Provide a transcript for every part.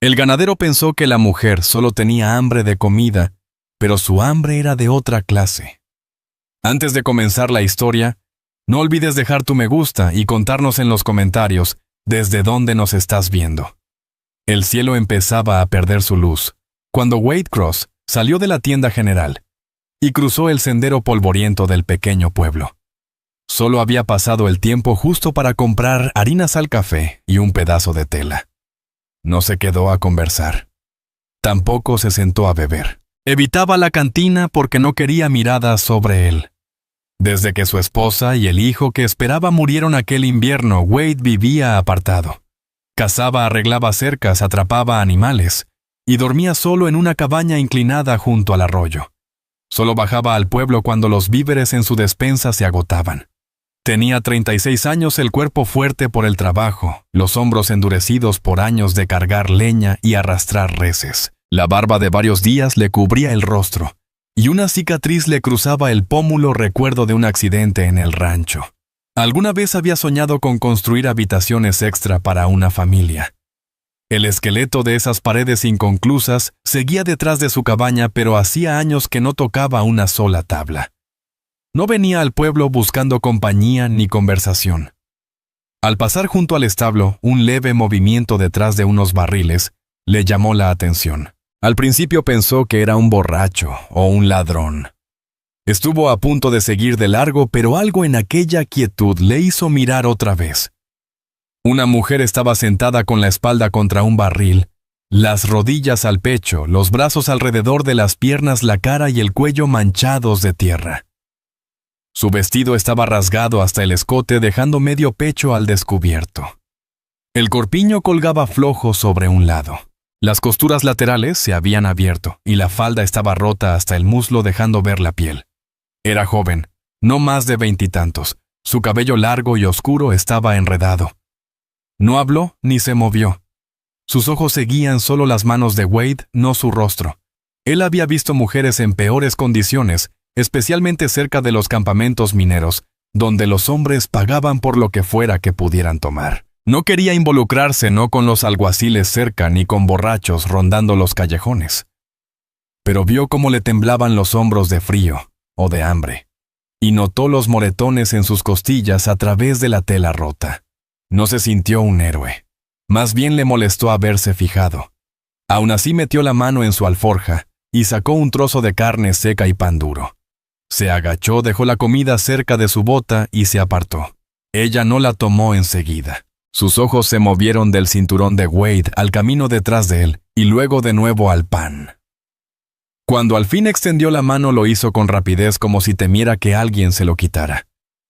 El ganadero pensó que la mujer solo tenía hambre de comida, pero su hambre era de otra clase. Antes de comenzar la historia, no olvides dejar tu me gusta y contarnos en los comentarios desde dónde nos estás viendo. El cielo empezaba a perder su luz cuando Wade Cross salió de la tienda general y cruzó el sendero polvoriento del pequeño pueblo. Solo había pasado el tiempo justo para comprar harinas al café y un pedazo de tela. No se quedó a conversar. Tampoco se sentó a beber. Evitaba la cantina porque no quería miradas sobre él. Desde que su esposa y el hijo que esperaba murieron aquel invierno, Wade vivía apartado. Cazaba, arreglaba cercas, atrapaba animales y dormía solo en una cabaña inclinada junto al arroyo. Solo bajaba al pueblo cuando los víveres en su despensa se agotaban. Tenía 36 años, el cuerpo fuerte por el trabajo, los hombros endurecidos por años de cargar leña y arrastrar reses. La barba de varios días le cubría el rostro, y una cicatriz le cruzaba el pómulo, recuerdo de un accidente en el rancho. Alguna vez había soñado con construir habitaciones extra para una familia. El esqueleto de esas paredes inconclusas seguía detrás de su cabaña, pero hacía años que no tocaba una sola tabla. No venía al pueblo buscando compañía ni conversación. Al pasar junto al establo, un leve movimiento detrás de unos barriles le llamó la atención. Al principio pensó que era un borracho o un ladrón. Estuvo a punto de seguir de largo, pero algo en aquella quietud le hizo mirar otra vez. Una mujer estaba sentada con la espalda contra un barril, las rodillas al pecho, los brazos alrededor de las piernas, la cara y el cuello manchados de tierra. Su vestido estaba rasgado hasta el escote, dejando medio pecho al descubierto. El corpiño colgaba flojo sobre un lado. Las costuras laterales se habían abierto y la falda estaba rota hasta el muslo, dejando ver la piel. Era joven, no más de 20 y tantos. Su cabello largo y oscuro estaba enredado. No habló ni se movió. Sus ojos seguían solo las manos de Wade, no su rostro. Él había visto mujeres en peores condiciones, especialmente cerca de los campamentos mineros, donde los hombres pagaban por lo que fuera que pudieran tomar. No quería involucrarse no con los alguaciles cerca ni con borrachos rondando los callejones. Pero vio cómo le temblaban los hombros de frío o de hambre, y notó los moretones en sus costillas a través de la tela rota. No se sintió un héroe. Más bien le molestó haberse fijado. Aún así metió la mano en su alforja y sacó un trozo de carne seca y pan duro. Se agachó, dejó la comida cerca de su bota y se apartó. Ella no la tomó enseguida. Sus ojos se movieron del cinturón de Wade al camino detrás de él y luego de nuevo al pan. Cuando al fin extendió la mano, lo hizo con rapidez, como si temiera que alguien se lo quitara.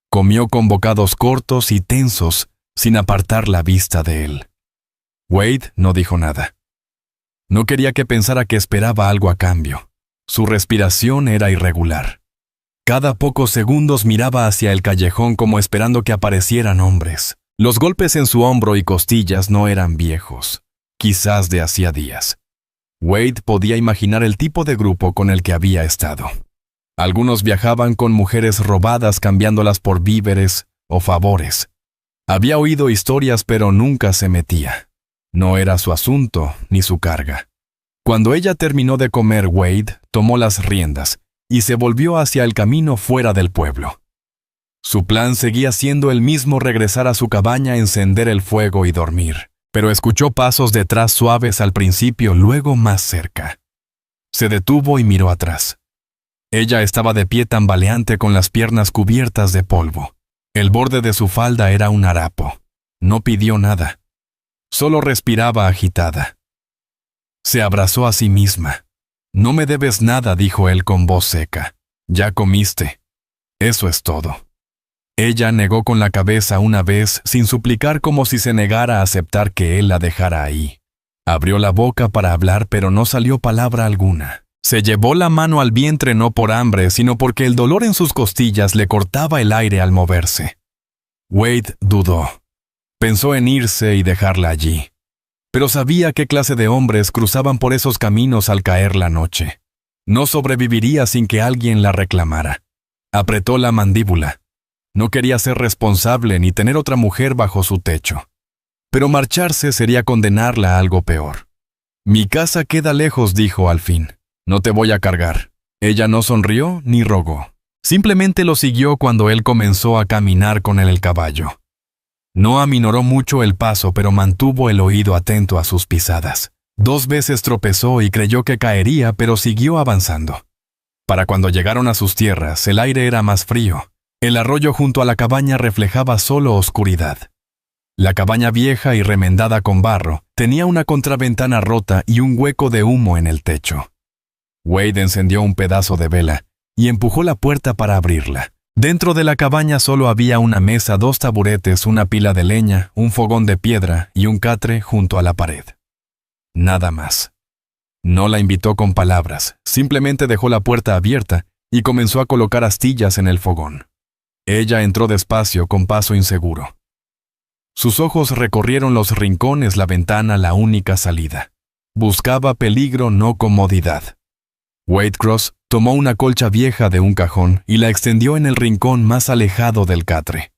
Comió con bocados cortos y tensos, sin apartar la vista de él. Wade no dijo nada. No quería que pensara que esperaba algo a cambio. Su respiración era irregular. Cada pocos segundos miraba hacia el callejón como esperando que aparecieran hombres. Los golpes en su hombro y costillas no eran viejos, quizás de hacía días. Wade podía imaginar el tipo de grupo con el que había estado. Algunos viajaban con mujeres robadas, cambiándolas por víveres o favores. Había oído historias, pero nunca se metía. No era su asunto ni su carga. Cuando ella terminó de comer, Wade tomó las riendas y se volvió hacia el camino fuera del pueblo. Su plan seguía siendo el mismo: regresar a su cabaña, encender el fuego y dormir. Pero escuchó pasos detrás, suaves al principio, luego más cerca. Se detuvo y miró atrás. Ella estaba de pie tambaleante con las piernas cubiertas de polvo. El borde de su falda era un harapo. No pidió nada. Solo respiraba agitada. Se abrazó a sí misma. «No me debes nada», dijo él con voz seca. «Ya comiste. Eso es todo». Ella negó con la cabeza una vez, sin suplicar, como si se negara a aceptar que él la dejara ahí. Abrió la boca para hablar, pero no salió palabra alguna. Se llevó la mano al vientre no por hambre, sino porque el dolor en sus costillas le cortaba el aire al moverse. Wade dudó. Pensó en irse y dejarla allí. Pero sabía qué clase de hombres cruzaban por esos caminos al caer la noche. No sobreviviría sin que alguien la reclamara. Apretó la mandíbula. No quería ser responsable ni tener otra mujer bajo su techo. Pero marcharse sería condenarla a algo peor. Mi casa queda lejos, dijo al fin. No te voy a cargar. Ella no sonrió ni rogó. Simplemente lo siguió cuando él comenzó a caminar con el caballo. No aminoró mucho el paso, pero mantuvo el oído atento a sus pisadas. 2 veces tropezó y creyó que caería, pero siguió avanzando. Para cuando llegaron a sus tierras, el aire era más frío. El arroyo junto a la cabaña reflejaba solo oscuridad. La cabaña vieja y remendada con barro tenía una contraventana rota y un hueco de humo en el techo. Wade encendió un pedazo de vela y empujó la puerta para abrirla. Dentro de la cabaña solo había una mesa, 2 taburetes, una pila de leña, un fogón de piedra y un catre junto a la pared. Nada más. No la invitó con palabras, simplemente dejó la puerta abierta y comenzó a colocar astillas en el fogón. Ella entró despacio, con paso inseguro. Sus ojos recorrieron los rincones, la ventana, la única salida. Buscaba peligro, no comodidad. Wade Cross tomó una colcha vieja de un cajón y la extendió en el rincón más alejado del catre.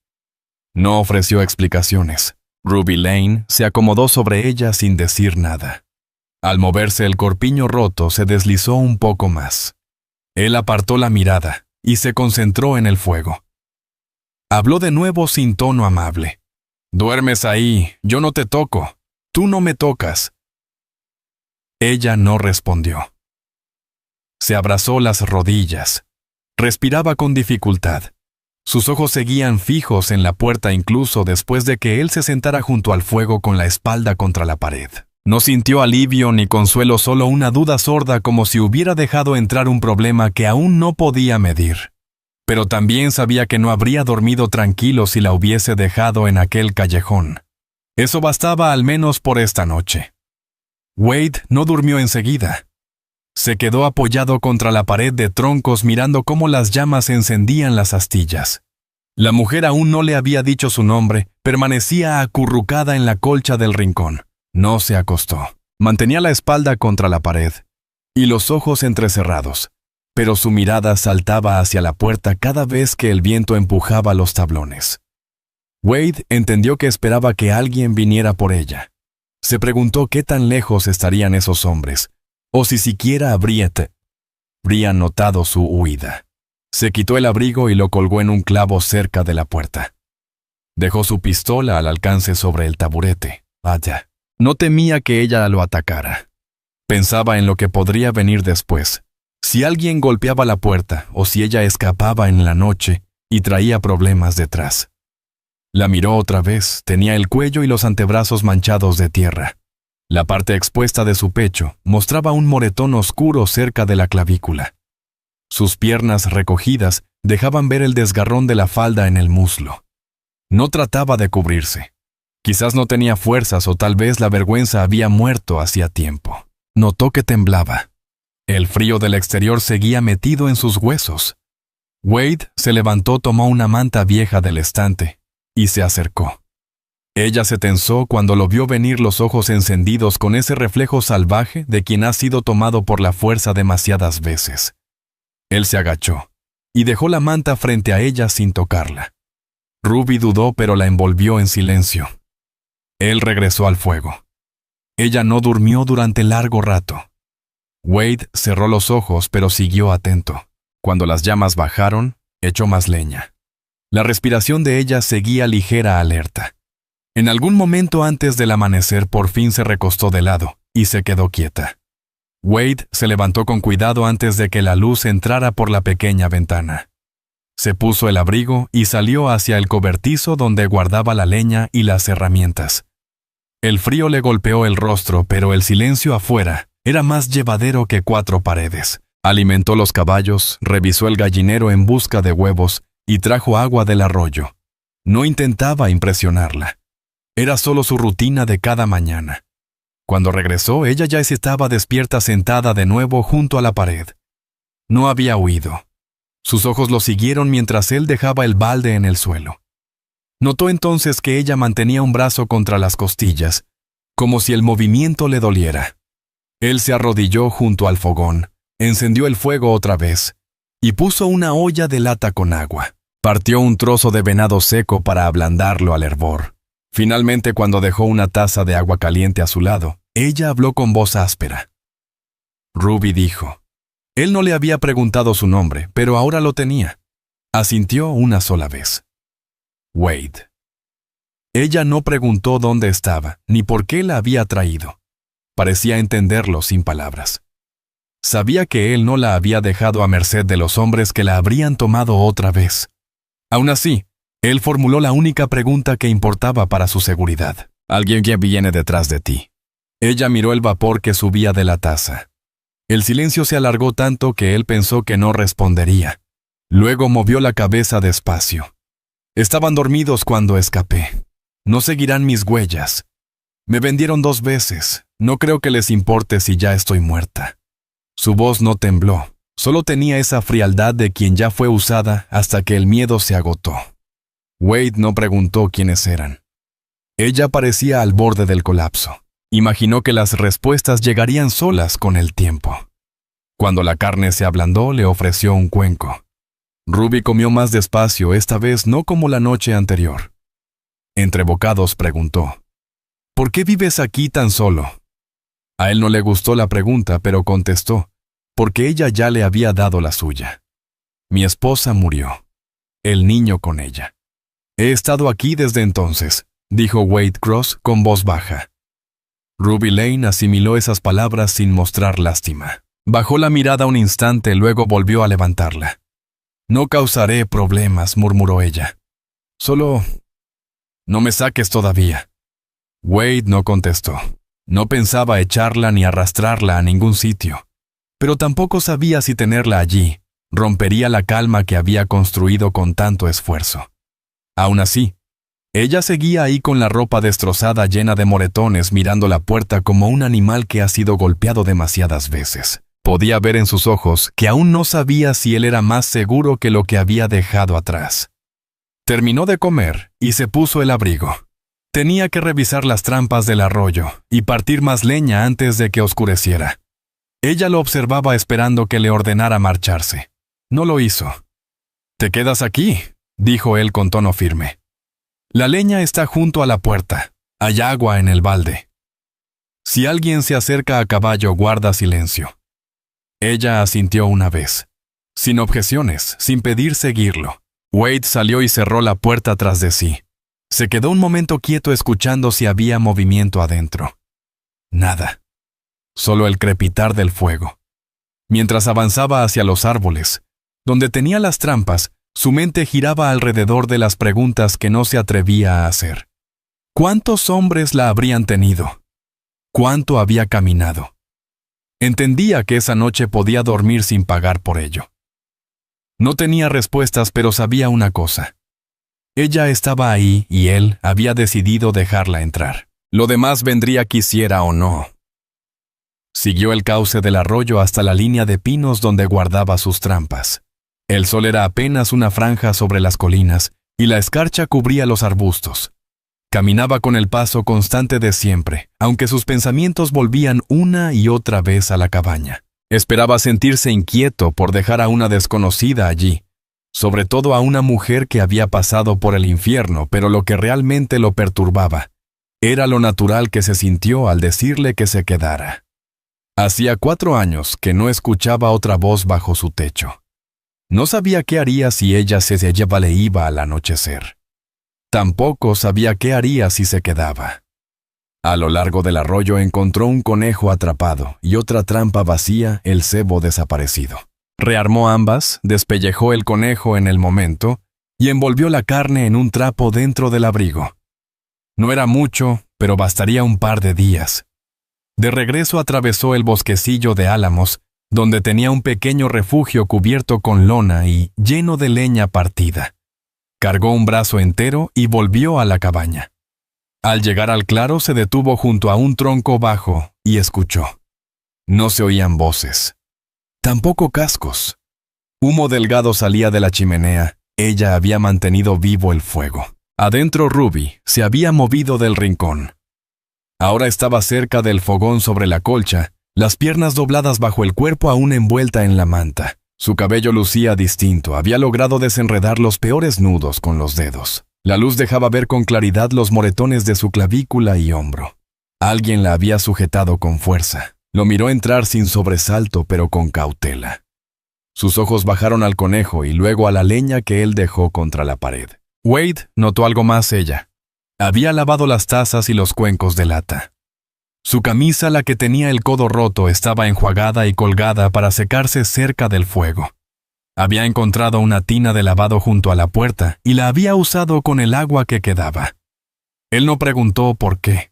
No ofreció explicaciones. Ruby Lane se acomodó sobre ella sin decir nada. Al moverse el corpiño roto se deslizó un poco más. Él apartó la mirada y se concentró en el fuego. Habló de nuevo sin tono amable. «Duermes ahí, yo no te toco. Tú no me tocas». Ella no respondió. Se abrazó las rodillas. Respiraba con dificultad. Sus ojos seguían fijos en la puerta incluso después de que él se sentara junto al fuego con la espalda contra la pared. No sintió alivio ni consuelo, solo una duda sorda, como si hubiera dejado entrar un problema que aún no podía medir. Pero también sabía que no habría dormido tranquilo si la hubiese dejado en aquel callejón. Eso bastaba al menos por esta noche. Wade no durmió enseguida. Se quedó apoyado contra la pared de troncos mirando cómo las llamas encendían las astillas. La mujer aún no le había dicho su nombre, permanecía acurrucada en la colcha del rincón. No se acostó. Mantenía la espalda contra la pared y los ojos entrecerrados, pero su mirada saltaba hacia la puerta cada vez que el viento empujaba los tablones. Wade entendió que esperaba que alguien viniera por ella. Se preguntó qué tan lejos estarían esos hombres, o si siquiera habría notado su huida. Se quitó el abrigo y lo colgó en un clavo cerca de la puerta. Dejó su pistola al alcance sobre el taburete. Vaya, no temía que ella lo atacara. Pensaba en lo que podría venir después. Si alguien golpeaba la puerta o si ella escapaba en la noche y traía problemas detrás. La miró otra vez, tenía el cuello y los antebrazos manchados de tierra. La parte expuesta de su pecho mostraba un moretón oscuro cerca de la clavícula. Sus piernas recogidas dejaban ver el desgarrón de la falda en el muslo. No trataba de cubrirse. Quizás no tenía fuerzas o tal vez la vergüenza había muerto hacía tiempo. Notó que temblaba. El frío del exterior seguía metido en sus huesos. Wade se levantó, tomó una manta vieja del estante y se acercó. Ella se tensó cuando lo vio venir, los ojos encendidos con ese reflejo salvaje de quien ha sido tomado por la fuerza demasiadas veces. Él se agachó y dejó la manta frente a ella sin tocarla. Ruby dudó, pero la envolvió en silencio. Él regresó al fuego. Ella no durmió durante largo rato. Wade cerró los ojos, pero siguió atento. Cuando las llamas bajaron, echó más leña. La respiración de ella seguía ligera, alerta. En algún momento antes del amanecer, por fin se recostó de lado y se quedó quieta. Wade se levantó con cuidado antes de que la luz entrara por la pequeña ventana. Se puso el abrigo y salió hacia el cobertizo donde guardaba la leña y las herramientas. El frío le golpeó el rostro, pero el silencio afuera era más llevadero que 4 paredes. Alimentó los caballos, revisó el gallinero en busca de huevos y trajo agua del arroyo. No intentaba impresionarla. Era solo su rutina de cada mañana. Cuando regresó, ella ya estaba despierta, sentada de nuevo junto a la pared. No había huido. Sus ojos lo siguieron mientras él dejaba el balde en el suelo. Notó entonces que ella mantenía un brazo contra las costillas, como si el movimiento le doliera. Él se arrodilló junto al fogón, encendió el fuego otra vez y puso una olla de lata con agua. Partió un trozo de venado seco para ablandarlo al hervor. Finalmente, cuando dejó una taza de agua caliente a su lado, Ella habló con voz áspera. Ruby dijo. Él no le había preguntado su nombre, pero ahora lo tenía. Asintió una sola vez. Wade. Ella no preguntó dónde estaba, ni por qué la había traído. Parecía entenderlo sin palabras. Sabía que él no la había dejado a merced de los hombres que la habrían tomado otra vez. Aún así, él formuló la única pregunta que importaba para su seguridad. «¿Alguien que viene detrás de ti?» Ella miró el vapor que subía de la taza. El silencio se alargó tanto que él pensó que no respondería. Luego movió la cabeza despacio. «Estaban dormidos cuando escapé. No seguirán mis huellas. Me vendieron 2 veces. No creo que les importe si ya estoy muerta». Su voz no tembló. Solo tenía esa frialdad de quien ya fue usada hasta que el miedo se agotó. Wade no preguntó quiénes eran. Ella parecía al borde del colapso. Imaginó que las respuestas llegarían solas con el tiempo. Cuando la carne se ablandó, le ofreció un cuenco. Ruby comió más despacio, esta vez no como la noche anterior. Entre bocados preguntó, «¿Por qué vives aquí tan solo?» A él no le gustó la pregunta, pero contestó, porque ella ya le había dado la suya. «Mi esposa murió. El niño con ella. He estado aquí desde entonces», dijo Wade Cross con voz baja. Ruby Lane asimiló esas palabras sin mostrar lástima. Bajó la mirada un instante, luego volvió a levantarla. «No causaré problemas», murmuró ella. «Solo... no me saques todavía». Wade no contestó. No pensaba echarla ni arrastrarla a ningún sitio, pero tampoco sabía si tenerla allí rompería la calma que había construido con tanto esfuerzo. Aún así, ella seguía ahí con la ropa destrozada llena de moretones, mirando la puerta como un animal que ha sido golpeado demasiadas veces. Podía ver en sus ojos que aún no sabía si él era más seguro que lo que había dejado atrás. Terminó de comer y se puso el abrigo. Tenía que revisar las trampas del arroyo y partir más leña antes de que oscureciera. Ella lo observaba esperando que le ordenara marcharse. No lo hizo. «¿Te quedas aquí?», dijo él con tono firme. «La leña está junto a la puerta. Hay agua en el balde. Si alguien se acerca a caballo, guarda silencio». Ella asintió una vez, sin objeciones, sin pedir seguirlo. Wade salió y cerró la puerta tras de sí. Se quedó un momento quieto escuchando si había movimiento adentro. Nada. Solo el crepitar del fuego. Mientras avanzaba hacia los árboles, donde tenía las trampas, su mente giraba alrededor de las preguntas que no se atrevía a hacer. ¿Cuántos hombres la habrían tenido? ¿Cuánto había caminado? Entendía que esa noche podía dormir sin pagar por ello. No tenía respuestas, pero sabía una cosa. Ella estaba ahí y él había decidido dejarla entrar. Lo demás vendría quisiera o no. Siguió el cauce del arroyo hasta la línea de pinos donde guardaba sus trampas. El sol era apenas una franja sobre las colinas y la escarcha cubría los arbustos. Caminaba con el paso constante de siempre, aunque sus pensamientos volvían una y otra vez a la cabaña. Esperaba sentirse inquieto por dejar a una desconocida allí, sobre todo a una mujer que había pasado por el infierno, pero lo que realmente lo perturbaba era lo natural que se sintió al decirle que se quedara. Hacía 4 años que no escuchaba otra voz bajo su techo. No sabía qué haría si ella se le iba al anochecer. Tampoco sabía qué haría si se quedaba. A lo largo del arroyo encontró un conejo atrapado y otra trampa vacía, el cebo desaparecido. Rearmó ambas, despellejó el conejo en el momento y envolvió la carne en un trapo dentro del abrigo. No era mucho, pero bastaría un par de días. De regreso atravesó el bosquecillo de álamos, donde tenía un pequeño refugio cubierto con lona y lleno de leña partida. Cargó un brazo entero y volvió a la cabaña. Al llegar al claro se detuvo junto a un tronco bajo y escuchó. No se oían voces. Tampoco cascos. Humo delgado salía de la chimenea. Ella había mantenido vivo el fuego. Adentro Ruby se había movido del rincón. Ahora estaba cerca del fogón sobre la colcha, las piernas dobladas bajo el cuerpo aún envuelta en la manta. Su cabello lucía distinto, había logrado desenredar los peores nudos con los dedos. La luz dejaba ver con claridad los moretones de su clavícula y hombro. Alguien la había sujetado con fuerza. Lo miró entrar sin sobresalto, pero con cautela. Sus ojos bajaron al conejo y luego a la leña que él dejó contra la pared. Wade notó algo más ella. Había lavado las tazas y los cuencos de lata. Su camisa, la que tenía el codo roto, estaba enjuagada y colgada para secarse cerca del fuego. Había encontrado una tina de lavado junto a la puerta y la había usado con el agua que quedaba. Él no preguntó por qué.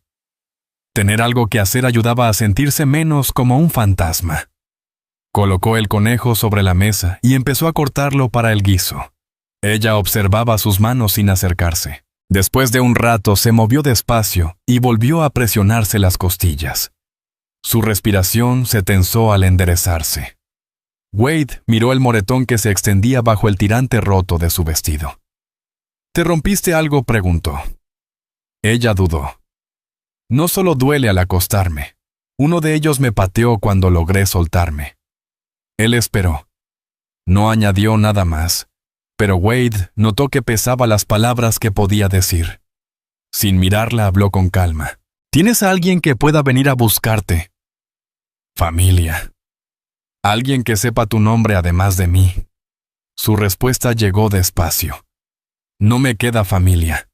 Tener algo que hacer ayudaba a sentirse menos como un fantasma. Colocó el conejo sobre la mesa y empezó a cortarlo para el guiso. Ella observaba sus manos sin acercarse. Después de un rato se movió despacio y volvió a presionarse las costillas. Su respiración se tensó al enderezarse. Wade miró el moretón que se extendía bajo el tirante roto de su vestido. ¿Te rompiste algo?, preguntó. Ella dudó. No solo duele al acostarme. Uno de ellos me pateó cuando logré soltarme. Él esperó. No añadió nada más, pero Wade notó que pesaba las palabras que podía decir. Sin mirarla habló con calma. ¿Tienes a alguien que pueda venir a buscarte? Familia. Alguien que sepa tu nombre además de mí. Su respuesta llegó despacio. No me queda familia.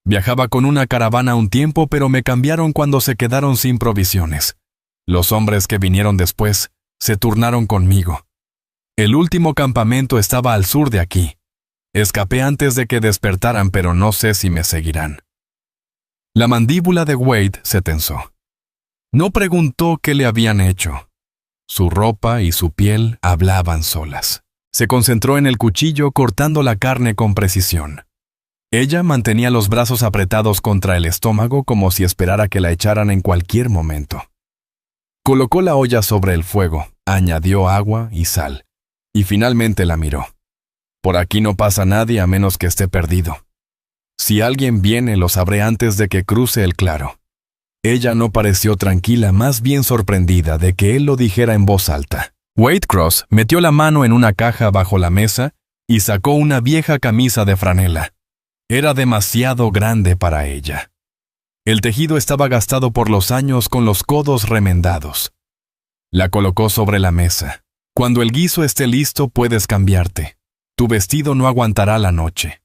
Viajaba con una caravana un tiempo, pero me cambiaron cuando se quedaron sin provisiones. Los hombres que vinieron después se turnaron conmigo. El último campamento estaba al sur de aquí. Escapé antes de que despertaran, pero no sé si me seguirán. La mandíbula de Wade se tensó. No preguntó qué le habían hecho. Su ropa y su piel hablaban solas. Se concentró en el cuchillo cortando la carne con precisión. Ella mantenía los brazos apretados contra el estómago como si esperara que la echaran en cualquier momento. Colocó la olla sobre el fuego, añadió agua y sal, y finalmente la miró. Por aquí no pasa nadie a menos que esté perdido. Si alguien viene, lo sabré antes de que cruce el claro. Ella no pareció tranquila, más bien sorprendida de que él lo dijera en voz alta. Wade Cross metió la mano en una caja bajo la mesa y sacó una vieja camisa de franela. Era demasiado grande para ella. El tejido estaba gastado por los años con los codos remendados. La colocó sobre la mesa. Cuando el guiso esté listo, puedes cambiarte. Tu vestido no aguantará la noche.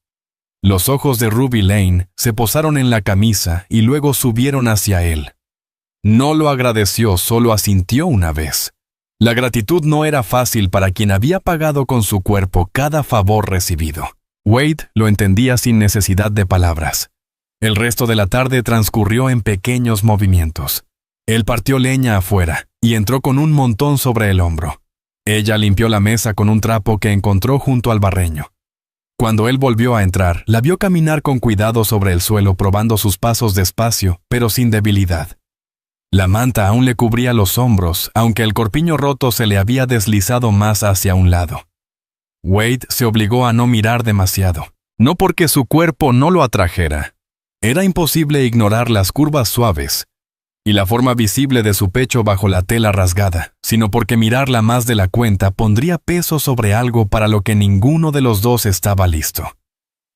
Los ojos de Ruby Lane se posaron en la camisa y luego subieron hacia él. No lo agradeció, solo asintió una vez. La gratitud no era fácil para quien había pagado con su cuerpo cada favor recibido. Wade lo entendía sin necesidad de palabras. El resto de la tarde transcurrió en pequeños movimientos. Él partió leña afuera y entró con un montón sobre el hombro. Ella limpió la mesa con un trapo que encontró junto al barreño. Cuando él volvió a entrar, la vio caminar con cuidado sobre el suelo, probando sus pasos despacio, pero sin debilidad. La manta aún le cubría los hombros, aunque el corpiño roto se le había deslizado más hacia un lado. Wade se obligó a no mirar demasiado, no porque su cuerpo no lo atrajera. Era imposible ignorar las curvas suaves y la forma visible de su pecho bajo la tela rasgada, sino porque mirarla más de la cuenta pondría peso sobre algo para lo que ninguno de los dos estaba listo.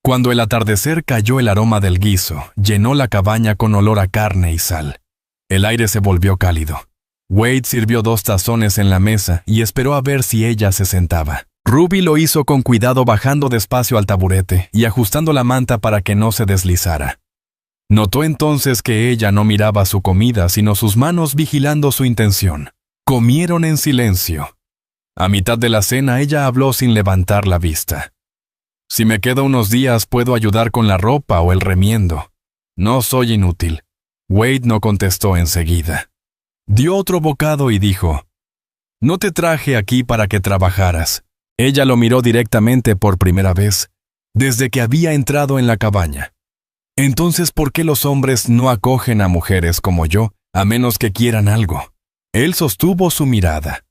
Cuando el atardecer cayó, el aroma del guiso llenó la cabaña con olor a carne y sal. El aire se volvió cálido. Wade sirvió 2 tazones en la mesa y esperó a ver si ella se sentaba. Ruby lo hizo con cuidado, bajando despacio al taburete y ajustando la manta para que no se deslizara. Notó entonces que ella no miraba su comida, sino sus manos vigilando su intención. Comieron en silencio. A mitad de la cena ella habló sin levantar la vista. Si me quedo unos días, puedo ayudar con la ropa o el remiendo. No soy inútil. Wade no contestó enseguida. Dio otro bocado y dijo: No te traje aquí para que trabajaras. Ella lo miró directamente por primera vez, desde que había entrado en la cabaña. Entonces, ¿por qué los hombres no acogen a mujeres como yo, a menos que quieran algo? Él sostuvo su mirada.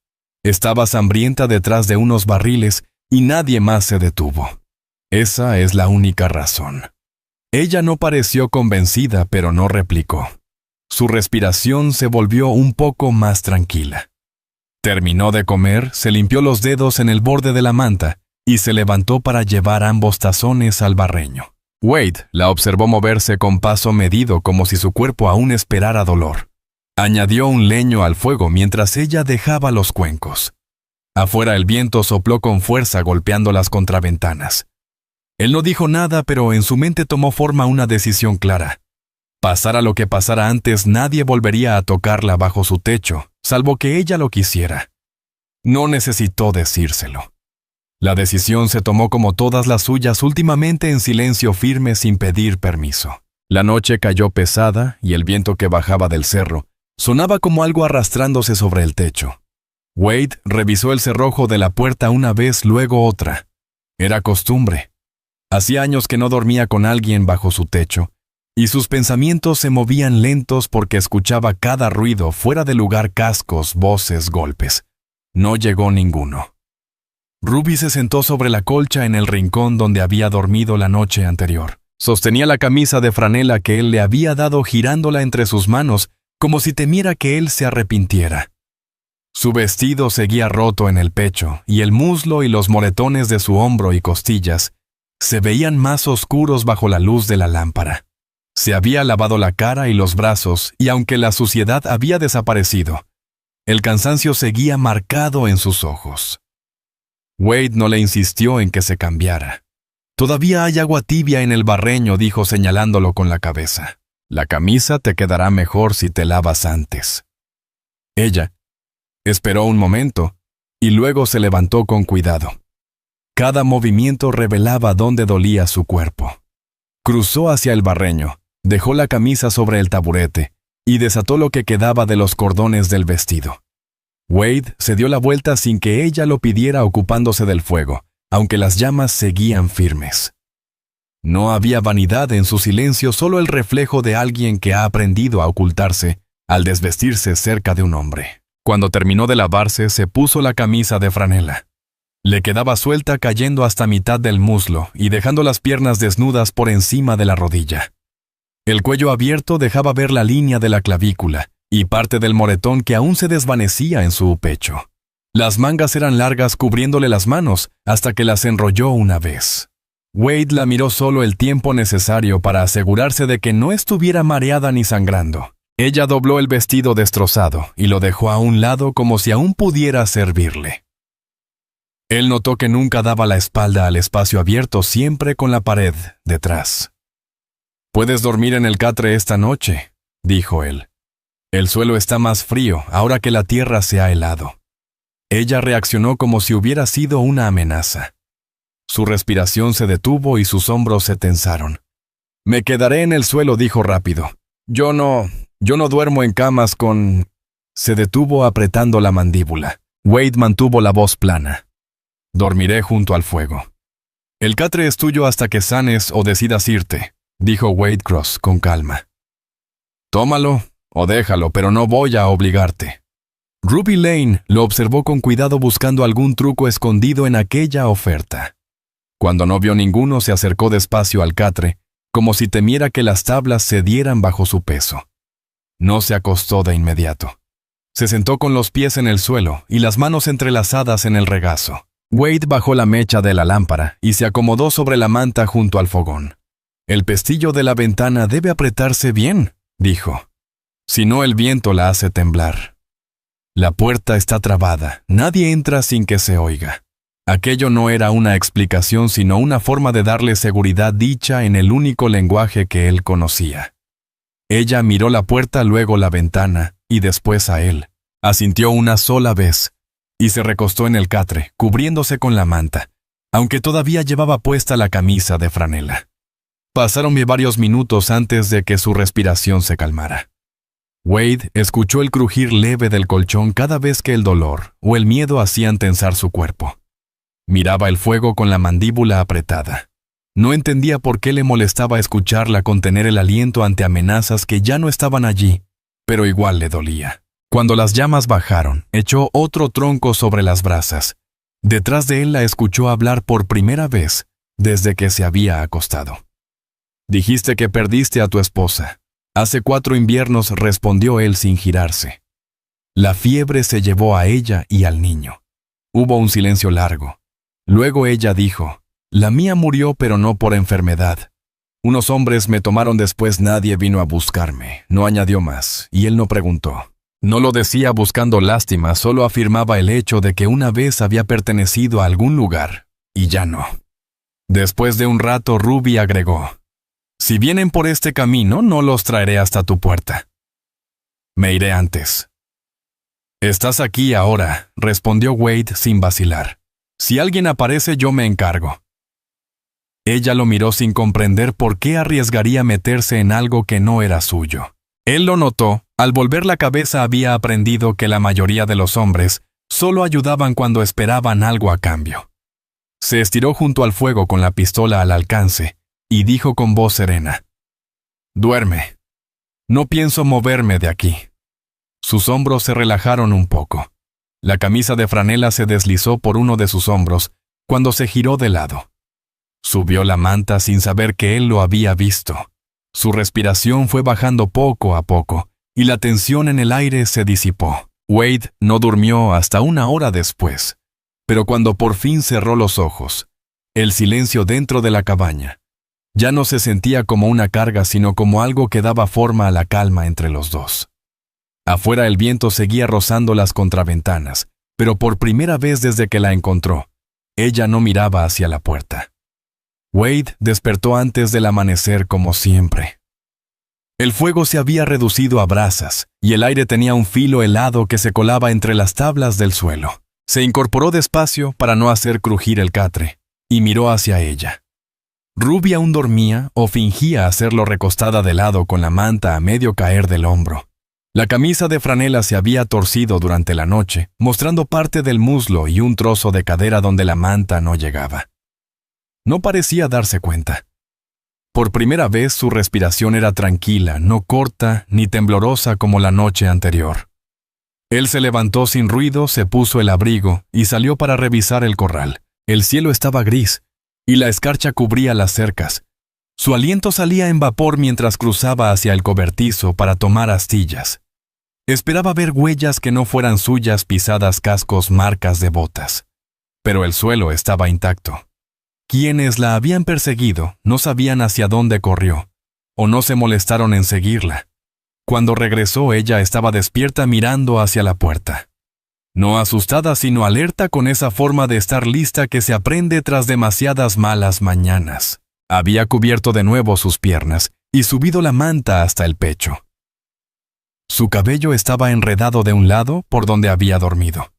Estabas hambrienta detrás de unos barriles y nadie más se detuvo. Esa es la única razón. Ella no pareció convencida, pero no replicó. Su respiración se volvió un poco más tranquila. Terminó de comer, se limpió los dedos en el borde de la manta y se levantó para llevar ambos tazones al barreño. Wade la observó moverse con paso medido como si su cuerpo aún esperara dolor. Añadió un leño al fuego mientras ella dejaba los cuencos. Afuera el viento sopló con fuerza golpeando las contraventanas. Él no dijo nada, pero en su mente tomó forma una decisión clara. Pasara lo que pasara antes, nadie volvería a tocarla bajo su techo, salvo que ella lo quisiera. No necesitó decírselo. La decisión se tomó como todas las suyas últimamente en silencio firme sin pedir permiso. La noche cayó pesada y el viento que bajaba del cerro sonaba como algo arrastrándose sobre el techo. Wade revisó el cerrojo de la puerta una vez, luego otra. Era costumbre. Hacía años que no dormía con alguien bajo su techo, y sus pensamientos se movían lentos porque escuchaba cada ruido, fuera de lugar, cascos, voces, golpes. No llegó ninguno. Ruby se sentó sobre la colcha en el rincón donde había dormido la noche anterior. Sostenía la camisa de franela que él le había dado girándola entre sus manos, como si temiera que él se arrepintiera. Su vestido seguía roto en el pecho, y el muslo y los moretones de su hombro y costillas se veían más oscuros bajo la luz de la lámpara. Se había lavado la cara y los brazos, y aunque la suciedad había desaparecido, el cansancio seguía marcado en sus ojos. Wade no le insistió en que se cambiara. «Todavía hay agua tibia en el barreño», dijo señalándolo con la cabeza. «La camisa te quedará mejor si te lavas antes». Ella esperó un momento, y luego se levantó con cuidado. Cada movimiento revelaba dónde dolía su cuerpo. Cruzó hacia el barreño, dejó la camisa sobre el taburete y desató lo que quedaba de los cordones del vestido. Wade se dio la vuelta sin que ella lo pidiera, ocupándose del fuego, aunque las llamas seguían firmes. No había vanidad en su silencio, solo el reflejo de alguien que ha aprendido a ocultarse al desvestirse cerca de un hombre. Cuando terminó de lavarse, se puso la camisa de franela. Le quedaba suelta, cayendo hasta mitad del muslo y dejando las piernas desnudas por encima de la rodilla. El cuello abierto dejaba ver la línea de la clavícula y parte del moretón que aún se desvanecía en su pecho. Las mangas eran largas, cubriéndole las manos, hasta que las enrolló una vez. Wade la miró solo el tiempo necesario para asegurarse de que no estuviera mareada ni sangrando. Ella dobló el vestido destrozado y lo dejó a un lado como si aún pudiera servirle. Él notó que nunca daba la espalda al espacio abierto, siempre con la pared detrás. «Puedes dormir en el catre esta noche», dijo él. «El suelo está más frío ahora que la tierra se ha helado». Ella reaccionó como si hubiera sido una amenaza. Su respiración se detuvo y sus hombros se tensaron. «Me quedaré en el suelo», dijo rápido. Yo no duermo en camas con...» Se detuvo apretando la mandíbula. Wade mantuvo la voz plana. «Dormiré junto al fuego». «El catre es tuyo hasta que sanes o decidas irte», dijo Wade Cross con calma. «Tómalo o déjalo, pero no voy a obligarte». Ruby Lane lo observó con cuidado, buscando algún truco escondido en aquella oferta. Cuando no vio ninguno, se acercó despacio al catre, como si temiera que las tablas cedieran bajo su peso. No se acostó de inmediato. Se sentó con los pies en el suelo y las manos entrelazadas en el regazo. Wade bajó la mecha de la lámpara y se acomodó sobre la manta junto al fogón. «El pestillo de la ventana debe apretarse bien», dijo. «Si no, el viento la hace temblar». «La puerta está trabada. Nadie entra sin que se oiga». Aquello no era una explicación, sino una forma de darle seguridad dicha en el único lenguaje que él conocía. Ella miró la puerta, luego la ventana y después a él. Asintió una sola vez y se recostó en el catre, cubriéndose con la manta, aunque todavía llevaba puesta la camisa de franela. Pasaron varios minutos antes de que su respiración se calmara. Wade escuchó el crujir leve del colchón cada vez que el dolor o el miedo hacían tensar su cuerpo. Miraba el fuego con la mandíbula apretada. No entendía por qué le molestaba escucharla contener el aliento ante amenazas que ya no estaban allí, pero igual le dolía. Cuando las llamas bajaron, echó otro tronco sobre las brasas. Detrás de él la escuchó hablar por primera vez desde que se había acostado. «Dijiste que perdiste a tu esposa». «Hace 4 inviernos», respondió él sin girarse. «La fiebre se llevó a ella y al niño». Hubo un silencio largo. Luego ella dijo: «La mía murió, pero no por enfermedad. Unos hombres me tomaron después, nadie vino a buscarme, no añadió más, y él no preguntó. No lo decía buscando lástima, solo afirmaba el hecho de que una vez había pertenecido a algún lugar, y ya no. Después de un rato, Ruby agregó: si vienen por este camino, no los traeré hasta tu puerta. Me iré antes. Estás aquí ahora, respondió Wade sin vacilar. Si alguien aparece, yo me encargo. Ella lo miró sin comprender por qué arriesgaría meterse en algo que no era suyo. Él lo notó. Al volver la cabeza había aprendido que la mayoría de los hombres solo ayudaban cuando esperaban algo a cambio. Se estiró junto al fuego con la pistola al alcance y dijo con voz serena: duerme. No pienso moverme de aquí. Sus hombros se relajaron un poco. La camisa de franela se deslizó por uno de sus hombros cuando se giró de lado. Subió la manta sin saber que él lo había visto. Su respiración fue bajando poco a poco y la tensión en el aire se disipó. Wade no durmió hasta una hora después, pero cuando por fin cerró los ojos, el silencio dentro de la cabaña ya no se sentía como una carga, sino como algo que daba forma a la calma entre los dos. Afuera el viento seguía rozando las contraventanas, pero por primera vez desde que la encontró, ella no miraba hacia la puerta. Wade despertó antes del amanecer como siempre. El fuego se había reducido a brasas y el aire tenía un filo helado que se colaba entre las tablas del suelo. Se incorporó despacio para no hacer crujir el catre y miró hacia ella. Ruby aún dormía o fingía hacerlo recostada de lado con la manta a medio caer del hombro. La camisa de franela se había torcido durante la noche, mostrando parte del muslo y un trozo de cadera donde la manta no llegaba. No parecía darse cuenta. Por primera vez su respiración era tranquila, no corta ni temblorosa como la noche anterior. Él se levantó sin ruido, se puso el abrigo y salió para revisar el corral. El cielo estaba gris y la escarcha cubría las cercas. Su aliento salía en vapor mientras cruzaba hacia el cobertizo para tomar astillas. Esperaba ver huellas que no fueran suyas, pisadas, cascos, marcas de botas. Pero el suelo estaba intacto. Quienes la habían perseguido no sabían hacia dónde corrió, o no se molestaron en seguirla. Cuando regresó, ella estaba despierta mirando hacia la puerta. No asustada, sino alerta, con esa forma de estar lista que se aprende tras demasiadas malas mañanas. Había cubierto de nuevo sus piernas y subido la manta hasta el pecho. Su cabello estaba enredado de un lado por donde había dormido.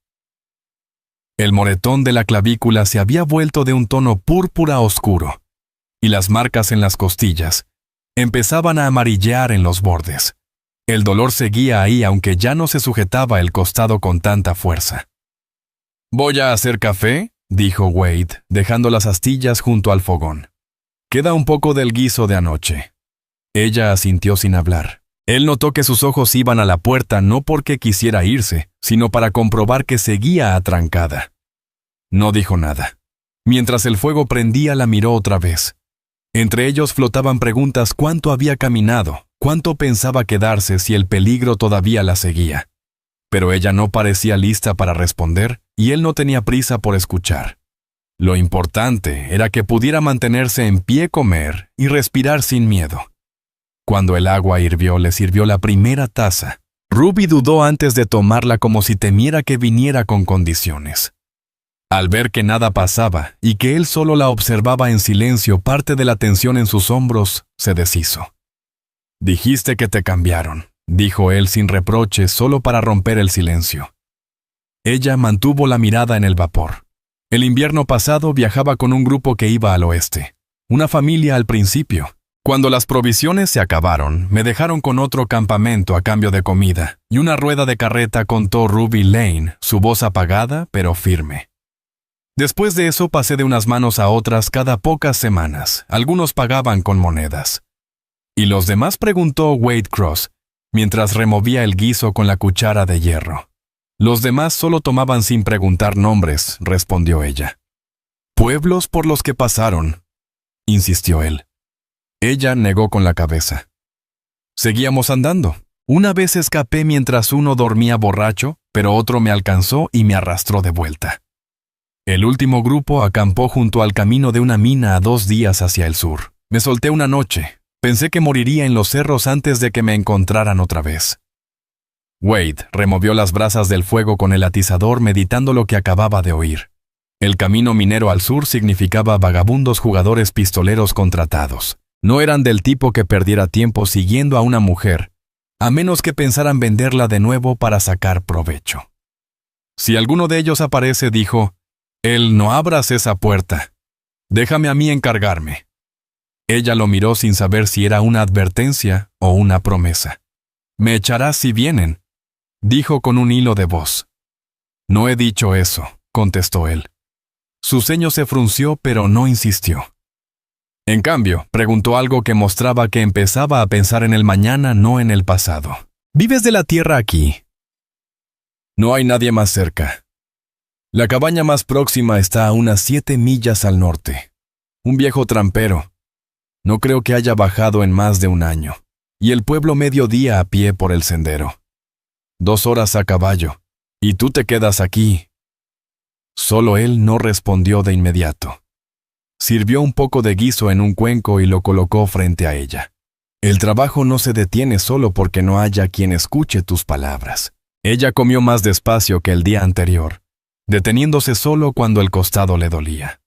El moretón de la clavícula se había vuelto de un tono púrpura oscuro, y las marcas en las costillas empezaban a amarillear en los bordes. El dolor seguía ahí, aunque ya no se sujetaba el costado con tanta fuerza. «¿Voy a hacer café?», dijo Wade, dejando las astillas junto al fogón. «Queda un poco del guiso de anoche». Ella asintió sin hablar. Él notó que sus ojos iban a la puerta no porque quisiera irse, sino para comprobar que seguía atrancada. No dijo nada. Mientras el fuego prendía, la miró otra vez. Entre ellos flotaban preguntas: ¿cuánto había caminado? ¿Cuánto pensaba quedarse si el peligro todavía la seguía? Pero ella no parecía lista para responder, y él no tenía prisa por escuchar. Lo importante era que pudiera mantenerse en pie, comer y respirar sin miedo. Cuando el agua hirvió, le sirvió la primera taza. Ruby dudó antes de tomarla, como si temiera que viniera con condiciones. Al ver que nada pasaba y que él solo la observaba en silencio, parte de la tensión en sus hombros se deshizo. «Dijiste que te cambiaron», dijo él sin reproche, solo para romper el silencio. Ella mantuvo la mirada en el vapor. El invierno pasado viajaba con un grupo que iba al oeste. Una familia al principio. Cuando las provisiones se acabaron, me dejaron con otro campamento a cambio de comida y una rueda de carreta, contó Ruby Lane, su voz apagada pero firme. Después de eso pasé de unas manos a otras cada pocas semanas. Algunos pagaban con monedas. ¿Y los demás?, preguntó Wade Cross, mientras removía el guiso con la cuchara de hierro. Los demás solo tomaban sin preguntar nombres, respondió ella. Pueblos por los que pasaron, insistió él. Ella negó con la cabeza. Seguíamos andando. Una vez escapé mientras uno dormía borracho, pero otro me alcanzó y me arrastró de vuelta. El último grupo acampó junto al camino de una mina a 2 días hacia el sur. Me solté una noche. Pensé que moriría en los cerros antes de que me encontraran otra vez. Wade removió las brasas del fuego con el atizador meditando lo que acababa de oír. El camino minero al sur significaba vagabundos jugadores pistoleros contratados. No eran del tipo que perdiera tiempo siguiendo a una mujer, a menos que pensaran venderla de nuevo para sacar provecho. Si alguno de ellos aparece, dijo, «Él, no abras esa puerta. Déjame a mí encargarme». Ella lo miró sin saber si era una advertencia o una promesa. «Me echarás si vienen», dijo con un hilo de voz. «No he dicho eso», contestó él. Su ceño se frunció, pero no insistió. En cambio, preguntó algo que mostraba que empezaba a pensar en el mañana, no en el pasado. «¿Vives de la tierra aquí?» «No hay nadie más cerca. La cabaña más próxima está a unas 7 millas al norte. Un viejo trampero. No creo que haya bajado en más de un año. Y el pueblo mediodía a pie por el sendero. 2 horas a caballo. Y tú te quedas aquí». Solo él no respondió de inmediato. Sirvió un poco de guiso en un cuenco y lo colocó frente a ella. «El trabajo no se detiene solo porque no haya quien escuche tus palabras». Ella comió más despacio que el día anterior, deteniéndose solo cuando el costado le dolía.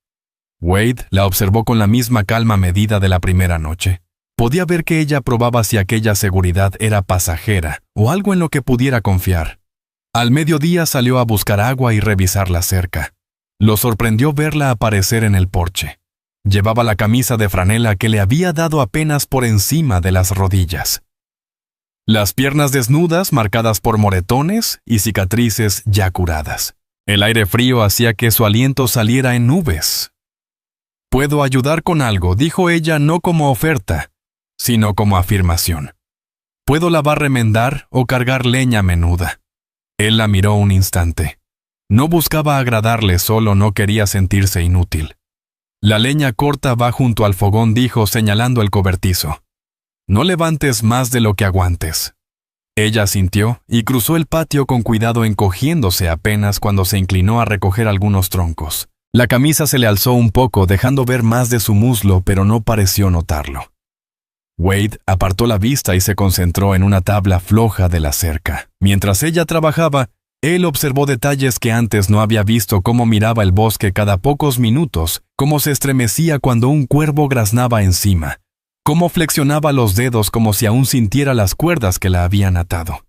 Wade la observó con la misma calma medida de la primera noche. Podía ver que ella probaba si aquella seguridad era pasajera o algo en lo que pudiera confiar. Al mediodía salió a buscar agua y revisar la cerca. Lo sorprendió verla aparecer en el porche. Llevaba la camisa de franela que le había dado apenas por encima de las rodillas. Las piernas desnudas marcadas por moretones y cicatrices ya curadas. El aire frío hacía que su aliento saliera en nubes. «Puedo ayudar con algo», dijo ella, no como oferta, sino como afirmación. «Puedo lavar, remendar o cargar leña menuda». Él la miró un instante. No buscaba agradarle, solo no quería sentirse inútil. «La leña corta va junto al fogón», dijo, señalando el cobertizo. «No levantes más de lo que aguantes». Ella asintió y cruzó el patio con cuidado, encogiéndose apenas cuando se inclinó a recoger algunos troncos. La camisa se le alzó un poco, dejando ver más de su muslo, pero no pareció notarlo. Wade apartó la vista y se concentró en una tabla floja de la cerca. Mientras ella trabajaba, él observó detalles que antes no había visto: cómo miraba el bosque cada pocos minutos, cómo se estremecía cuando un cuervo graznaba encima, cómo flexionaba los dedos como si aún sintiera las cuerdas que la habían atado.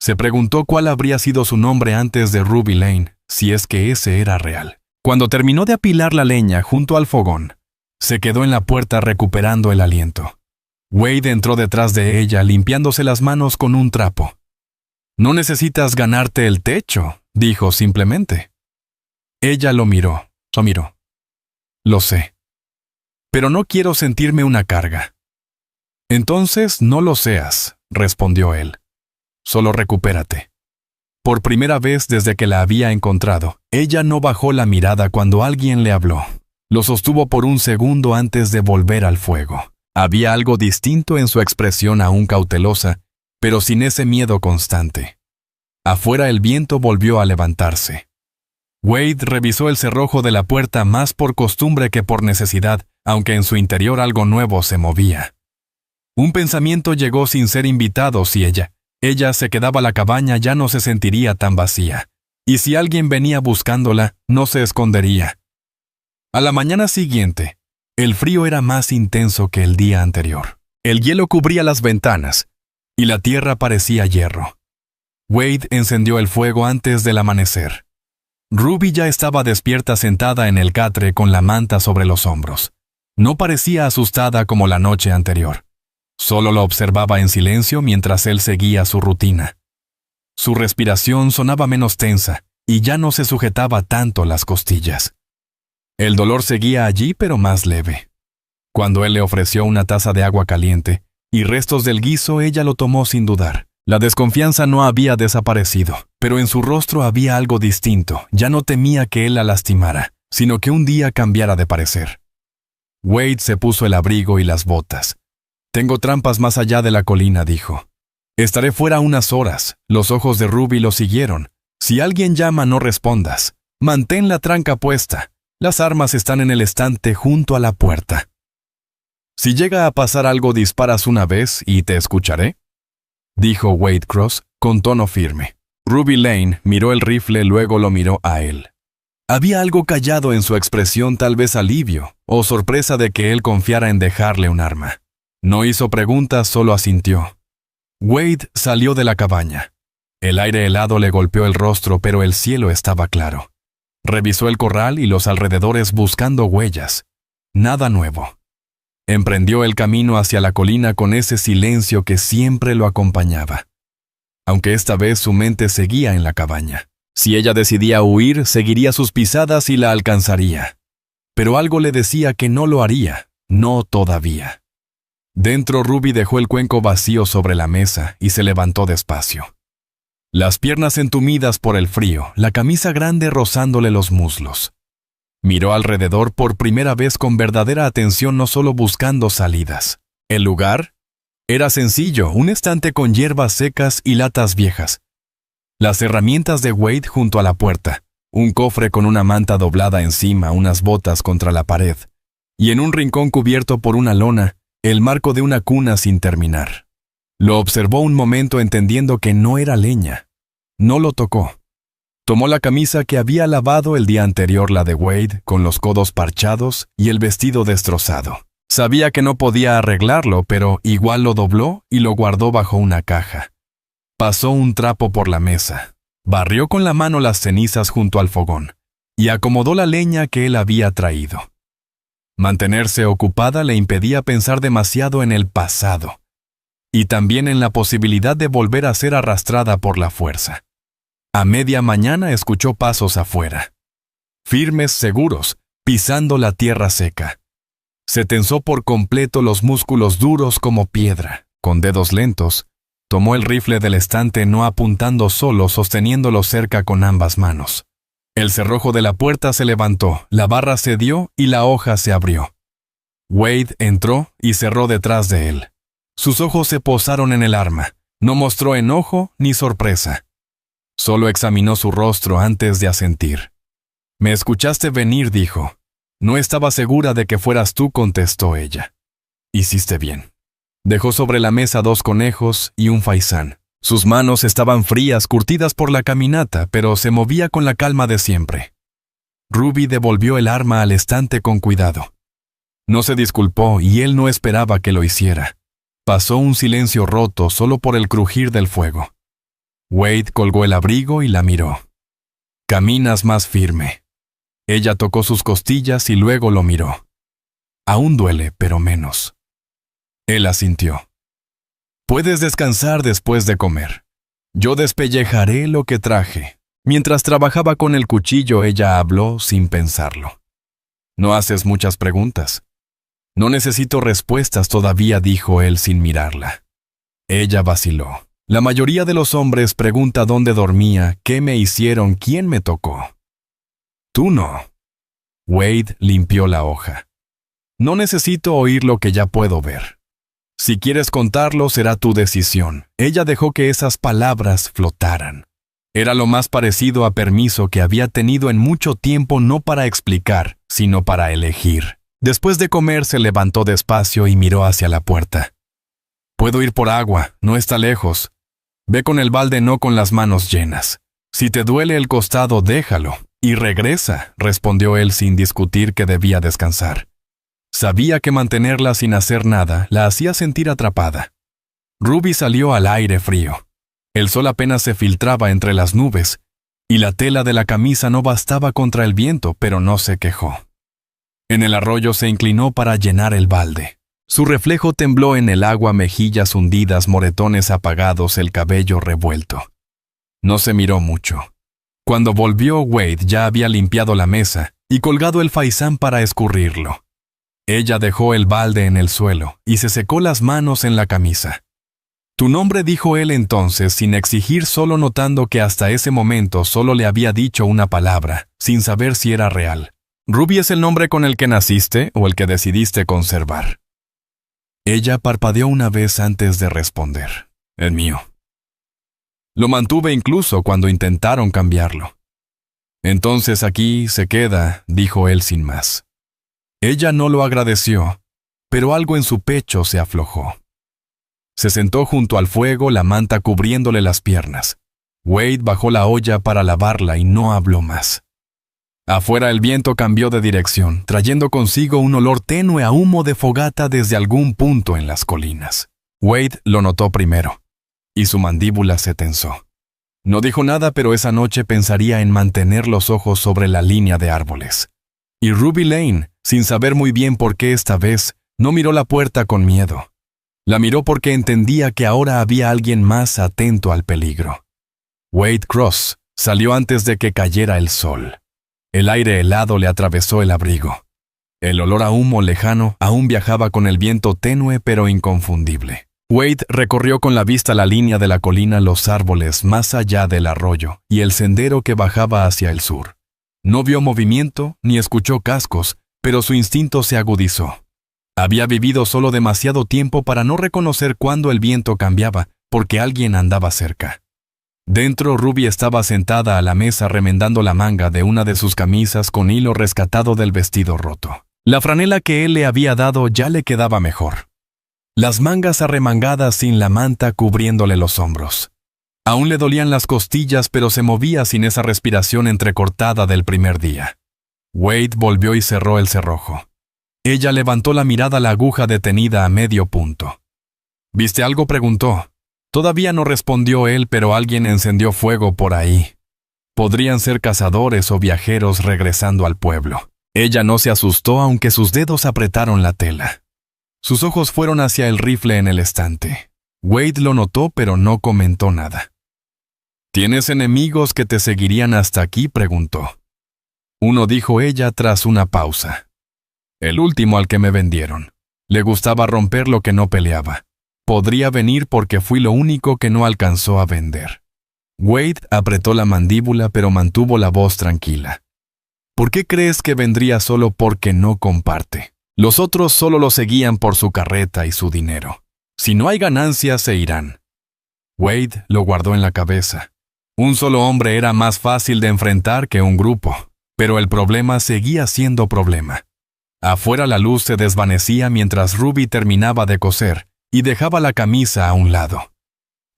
Se preguntó cuál habría sido su nombre antes de Ruby Lane, si es que ese era real. Cuando terminó de apilar la leña junto al fogón, se quedó en la puerta recuperando el aliento. Wade entró detrás de ella, limpiándose las manos con un trapo. «No necesitas ganarte el techo», dijo simplemente. Ella lo miró. «Lo sé. Pero no quiero sentirme una carga». «Entonces no lo seas», respondió él. «Solo recupérate». Por primera vez desde que la había encontrado, ella no bajó la mirada cuando alguien le habló. Lo sostuvo por un segundo antes de volver al fuego. Había algo distinto en su expresión, aún cautelosa, pero sin ese miedo constante. Afuera el viento volvió a levantarse. Wade revisó el cerrojo de la puerta más por costumbre que por necesidad, aunque en su interior algo nuevo se movía. Un pensamiento llegó sin ser invitado: si ella se quedaba, la cabaña ya no se sentiría tan vacía. Y si alguien venía buscándola, no se escondería. A la mañana siguiente, el frío era más intenso que el día anterior. El hielo cubría las ventanas, y la tierra parecía hierro. Wade encendió el fuego antes del amanecer. Ruby ya estaba despierta, sentada en el catre con la manta sobre los hombros. No parecía asustada como la noche anterior. Solo lo observaba en silencio mientras él seguía su rutina. Su respiración sonaba menos tensa y ya no se sujetaba tanto las costillas. El dolor seguía allí, pero más leve. Cuando él le ofreció una taza de agua caliente y restos del guiso, ella lo tomó sin dudar. La desconfianza no había desaparecido, pero en su rostro había algo distinto. Ya no temía que él la lastimara, sino que un día cambiara de parecer. Wade se puso el abrigo y las botas. «Tengo trampas más allá de la colina», dijo. «Estaré fuera unas horas». Los ojos de Ruby lo siguieron. «Si alguien llama, no respondas. Mantén la tranca puesta. Las armas están en el estante junto a la puerta». Si llega a pasar algo, disparas una vez y te escucharé, dijo Wade Cross con tono firme. Ruby Lane miró el rifle, luego lo miró a él. Había algo callado en su expresión, tal vez alivio o sorpresa de que él confiara en dejarle un arma. No hizo preguntas, solo asintió. Wade salió de la cabaña. El aire helado le golpeó el rostro, pero el cielo estaba claro. Revisó el corral y los alrededores buscando huellas. Nada nuevo. Emprendió el camino hacia la colina con ese silencio que siempre lo acompañaba. Aunque esta vez su mente seguía en la cabaña. Si ella decidía huir, seguiría sus pisadas y la alcanzaría. Pero algo le decía que no lo haría, no todavía. Dentro, Ruby dejó el cuenco vacío sobre la mesa y se levantó despacio. Las piernas entumidas por el frío, la camisa grande rozándole los muslos. Miró alrededor por primera vez con verdadera atención, no solo buscando salidas. El lugar era sencillo, un estante con hierbas secas y latas viejas. Las herramientas de Wade junto a la puerta, un cofre con una manta doblada encima, unas botas contra la pared, y en un rincón cubierto por una lona, el marco de una cuna sin terminar. Lo observó un momento entendiendo que no era leña. No lo tocó. Tomó la camisa que había lavado el día anterior, la de Wade, con los codos parchados y el vestido destrozado. Sabía que no podía arreglarlo, pero igual lo dobló y lo guardó bajo una caja. Pasó un trapo por la mesa, barrió con la mano las cenizas junto al fogón y acomodó la leña que él había traído. Mantenerse ocupada le impedía pensar demasiado en el pasado y también en la posibilidad de volver a ser arrastrada por la fuerza. A media mañana escuchó pasos afuera, firmes, seguros, pisando la tierra seca. Se tensó por completo, los músculos duros como piedra. Con dedos lentos, tomó el rifle del estante, no apuntando solo, sosteniéndolo cerca con ambas manos. El cerrojo de la puerta se levantó, la barra cedió y la hoja se abrió. Wade entró y cerró detrás de él. Sus ojos se posaron en el arma. No mostró enojo ni sorpresa. Solo examinó su rostro antes de asentir. «Me escuchaste venir», dijo. «No estaba segura de que fueras tú», contestó ella. «Hiciste bien». Dejó sobre la mesa 2 conejos y un faisán. Sus manos estaban frías, curtidas por la caminata, pero se movía con la calma de siempre. Ruby devolvió el arma al estante con cuidado. No se disculpó y él no esperaba que lo hiciera. Pasó un silencio roto solo por el crujir del fuego. Wade colgó el abrigo y la miró. «Caminas más firme». Ella tocó sus costillas y luego lo miró. «Aún duele, pero menos». Él asintió. «Puedes descansar después de comer. Yo despellejaré lo que traje». Mientras trabajaba con el cuchillo, ella habló sin pensarlo. «No haces muchas preguntas». «No necesito respuestas todavía», dijo él sin mirarla. Ella vaciló. «La mayoría de los hombres pregunta dónde dormía, qué me hicieron, quién me tocó. Tú no». Wade limpió la hoja. «No necesito oír lo que ya puedo ver. Si quieres contarlo, será tu decisión». Ella dejó que esas palabras flotaran. Era lo más parecido a permiso que había tenido en mucho tiempo, no para explicar, sino para elegir. Después de comer, se levantó despacio y miró hacia la puerta. «Puedo ir por agua, no está lejos. Ve con el balde, no con las manos llenas. Si te duele el costado, déjalo y regresa», respondió él sin discutir que debía descansar. Sabía que mantenerla sin hacer nada la hacía sentir atrapada. Ruby salió al aire frío. El sol apenas se filtraba entre las nubes, y la tela de la camisa no bastaba contra el viento, pero no se quejó. En el arroyo se inclinó para llenar el balde. Su reflejo tembló en el agua, mejillas hundidas, moretones apagados, el cabello revuelto. No se miró mucho. Cuando volvió, Wade ya había limpiado la mesa y colgado el faisán para escurrirlo. Ella dejó el balde en el suelo y se secó las manos en la camisa. «Tu nombre», dijo él entonces, sin exigir, solo notando que hasta ese momento solo le había dicho una palabra, sin saber si era real. «¿Ruby es el nombre con el que naciste o el que decidiste conservar?» Ella parpadeó una vez antes de responder. «El mío». «Lo mantuve incluso cuando intentaron cambiarlo». «Entonces aquí se queda», dijo él sin más. Ella no lo agradeció, pero algo en su pecho se aflojó. Se sentó junto al fuego, la manta cubriéndole las piernas. Wade bajó la olla para lavarla y no habló más. Afuera el viento cambió de dirección, trayendo consigo un olor tenue a humo de fogata desde algún punto en las colinas. Wade lo notó primero, y su mandíbula se tensó. No dijo nada, pero esa noche pensaría en mantener los ojos sobre la línea de árboles. Y Ruby Lane, sin saber muy bien por qué esta vez, no miró la puerta con miedo. La miró porque entendía que ahora había alguien más atento al peligro. Wade Cross salió antes de que cayera el sol. El aire helado le atravesó el abrigo. El olor a humo lejano aún viajaba con el viento tenue pero inconfundible. Wade recorrió con la vista la línea de la colina, los árboles más allá del arroyo y el sendero que bajaba hacia el sur. No vio movimiento ni escuchó cascos, pero su instinto se agudizó. Había vivido solo demasiado tiempo para no reconocer cuándo el viento cambiaba, porque alguien andaba cerca. Dentro, Ruby estaba sentada a la mesa remendando la manga de una de sus camisas con hilo rescatado del vestido roto. La franela que él le había dado ya le quedaba mejor. Las mangas arremangadas sin la manta cubriéndole los hombros. Aún le dolían las costillas, pero se movía sin esa respiración entrecortada del primer día. Wade volvió y cerró el cerrojo. Ella levantó la mirada a la aguja detenida a medio punto. ¿Viste algo?, preguntó. Todavía no respondió él, pero alguien encendió fuego por ahí. Podrían ser cazadores o viajeros regresando al pueblo. Ella no se asustó, aunque sus dedos apretaron la tela. Sus ojos fueron hacia el rifle en el estante. Wade lo notó, pero no comentó nada. ¿Tienes enemigos que te seguirían hasta aquí?, preguntó. Uno, dijo ella tras una pausa. El último al que me vendieron. Le gustaba romper lo que no peleaba. Podría venir porque fui lo único que no alcanzó a vender. Wade apretó la mandíbula, pero mantuvo la voz tranquila. ¿Por qué crees que vendría solo porque no comparte? Los otros solo lo seguían por su carreta y su dinero. Si no hay ganancias, se irán. Wade lo guardó en la cabeza. Un solo hombre era más fácil de enfrentar que un grupo, pero el problema seguía siendo problema. Afuera la luz se desvanecía mientras Ruby terminaba de coser y dejaba la camisa a un lado.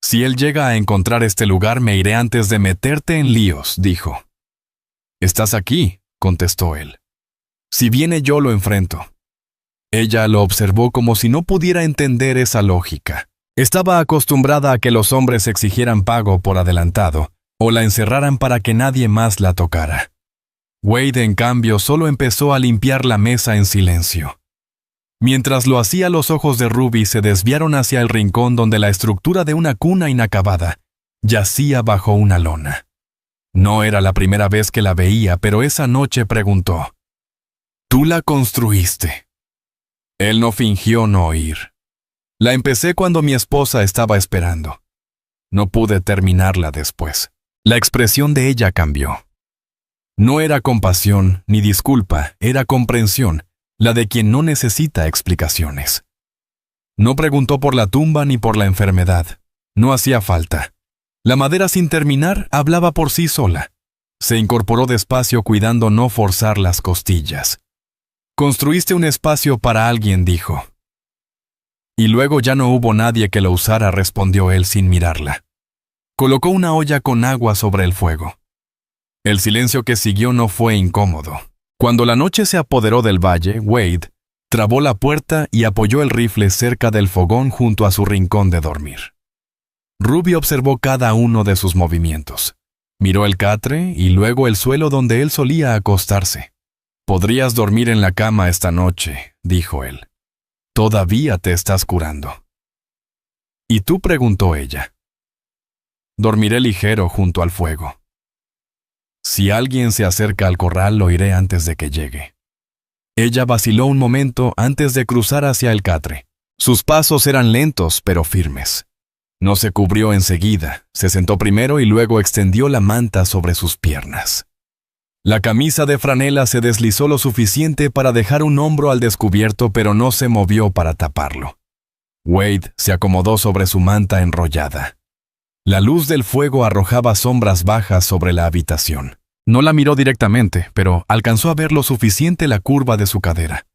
Si él llega a encontrar este lugar, me iré antes de meterte en líos, dijo. «¿Estás aquí?», contestó él. «Si viene yo lo enfrento». Ella lo observó como si no pudiera entender esa lógica. Estaba acostumbrada a que los hombres exigieran pago por adelantado o la encerraran para que nadie más la tocara. Wade, en cambio, solo empezó a limpiar la mesa en silencio. Mientras lo hacía, los ojos de Ruby se desviaron hacia el rincón donde la estructura de una cuna inacabada yacía bajo una lona. No era la primera vez que la veía, pero esa noche preguntó, «¿Tú la construiste?». Él no fingió no oír. «La empecé cuando mi esposa estaba esperando. No pude terminarla después». La expresión de ella cambió. No era compasión ni disculpa, era comprensión, la de quien no necesita explicaciones. No preguntó por la tumba ni por la enfermedad. No hacía falta. La madera sin terminar hablaba por sí sola. Se incorporó despacio, cuidando no forzar las costillas. «Construiste un espacio para alguien», dijo. «Y luego ya no hubo nadie que lo usara», respondió él sin mirarla. Colocó una olla con agua sobre el fuego. El silencio que siguió no fue incómodo. Cuando la noche se apoderó del valle, Wade trabó la puerta y apoyó el rifle cerca del fogón junto a su rincón de dormir. Ruby observó cada uno de sus movimientos. Miró el catre y luego el suelo donde él solía acostarse. «Podrías dormir en la cama esta noche», dijo él. «Todavía te estás curando». «¿Y tú?», preguntó ella. «Dormiré ligero junto al fuego. Si alguien se acerca al corral, lo oiré antes de que llegue». Ella vaciló un momento antes de cruzar hacia el catre. Sus pasos eran lentos pero firmes. No se cubrió enseguida, se sentó primero y luego extendió la manta sobre sus piernas. La camisa de franela se deslizó lo suficiente para dejar un hombro al descubierto, pero no se movió para taparlo. Wade se acomodó sobre su manta enrollada. La luz del fuego arrojaba sombras bajas sobre la habitación. No la miró directamente, pero alcanzó a ver lo suficiente la curva de su cadera.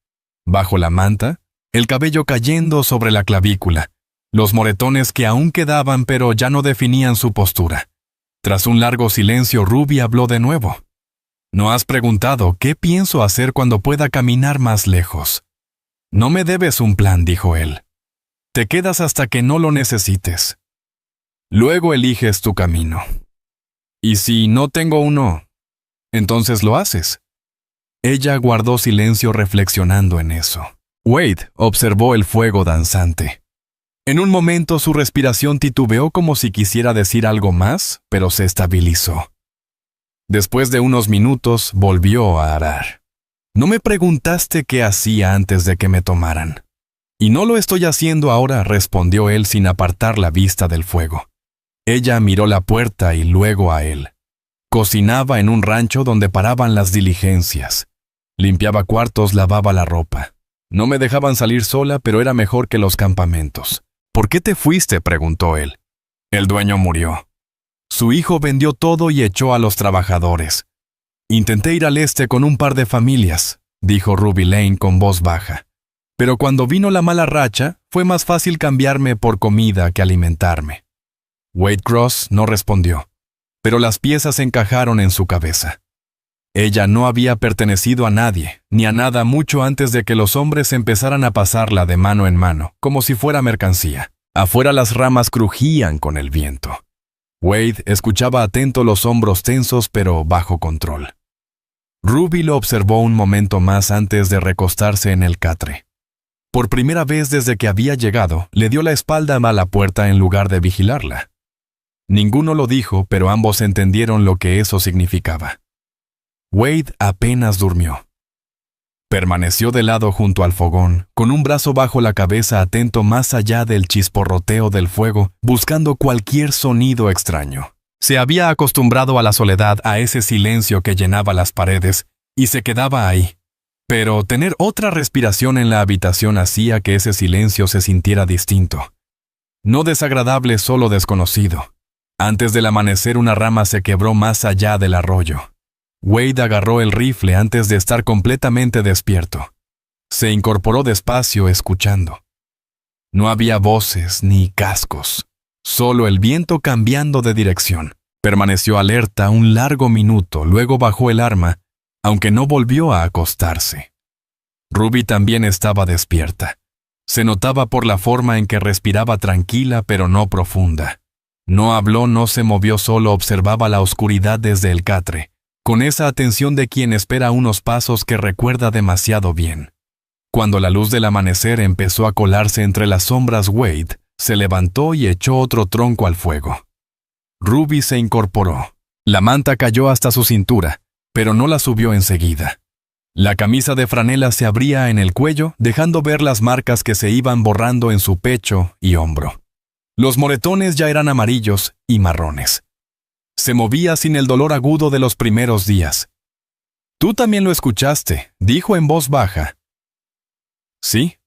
Bajo la manta, el cabello cayendo sobre la clavícula, los moretones que aún quedaban pero ya no definían su postura. Tras un largo silencio, Ruby habló de nuevo. «No has preguntado qué pienso hacer cuando pueda caminar más lejos». «No me debes un plan», dijo él. «Te quedas hasta que no lo necesites. Luego eliges tu camino. ¿Y si no tengo uno, entonces lo haces?» Ella guardó silencio reflexionando en eso. Wade observó el fuego danzante. En un momento su respiración titubeó como si quisiera decir algo más, pero se estabilizó. Después de unos minutos volvió a arar. «No me preguntaste qué hacía antes de que me tomaran». «Y no lo estoy haciendo ahora», respondió él sin apartar la vista del fuego. Ella miró la puerta y luego a él. Cocinaba en un rancho donde paraban las diligencias. Limpiaba cuartos, lavaba la ropa. No me dejaban salir sola, pero era mejor que los campamentos. «¿Por qué te fuiste?», preguntó él. «El dueño murió. Su hijo vendió todo y echó a los trabajadores. Intenté ir al este con un par de familias», dijo Ruby Lane con voz baja. «Pero cuando vino la mala racha, fue más fácil cambiarme por comida que alimentarme». Wade Cross no respondió, pero las piezas encajaron en su cabeza. Ella no había pertenecido a nadie, ni a nada mucho antes de que los hombres empezaran a pasarla de mano en mano, como si fuera mercancía. Afuera las ramas crujían con el viento. Wade escuchaba atento, los hombros tensos pero bajo control. Ruby lo observó un momento más antes de recostarse en el catre. Por primera vez desde que había llegado, le dio la espalda a la puerta en lugar de vigilarla. Ninguno lo dijo, pero ambos entendieron lo que eso significaba. Wade apenas durmió. Permaneció de lado junto al fogón, con un brazo bajo la cabeza, atento más allá del chisporroteo del fuego, buscando cualquier sonido extraño. Se había acostumbrado a la soledad, a ese silencio que llenaba las paredes, y se quedaba ahí. Pero tener otra respiración en la habitación hacía que ese silencio se sintiera distinto. No desagradable, solo desconocido. Antes del amanecer una rama se quebró más allá del arroyo. Wade agarró el rifle antes de estar completamente despierto. Se incorporó despacio, escuchando. No había voces ni cascos, solo el viento cambiando de dirección. Permaneció alerta un largo minuto, luego bajó el arma, aunque no volvió a acostarse. Ruby también estaba despierta. Se notaba por la forma en que respiraba, tranquila pero no profunda. No habló, no se movió, solo observaba la oscuridad desde el catre, con esa atención de quien espera unos pasos que recuerda demasiado bien. Cuando la luz del amanecer empezó a colarse entre las sombras, Wade se levantó y echó otro tronco al fuego. Ruby se incorporó. La manta cayó hasta su cintura, pero no la subió enseguida. La camisa de franela se abría en el cuello, dejando ver las marcas que se iban borrando en su pecho y hombro. Los moretones ya eran amarillos y marrones. Se movía sin el dolor agudo de los primeros días. «Tú también lo escuchaste», dijo en voz baja. «¿Sí?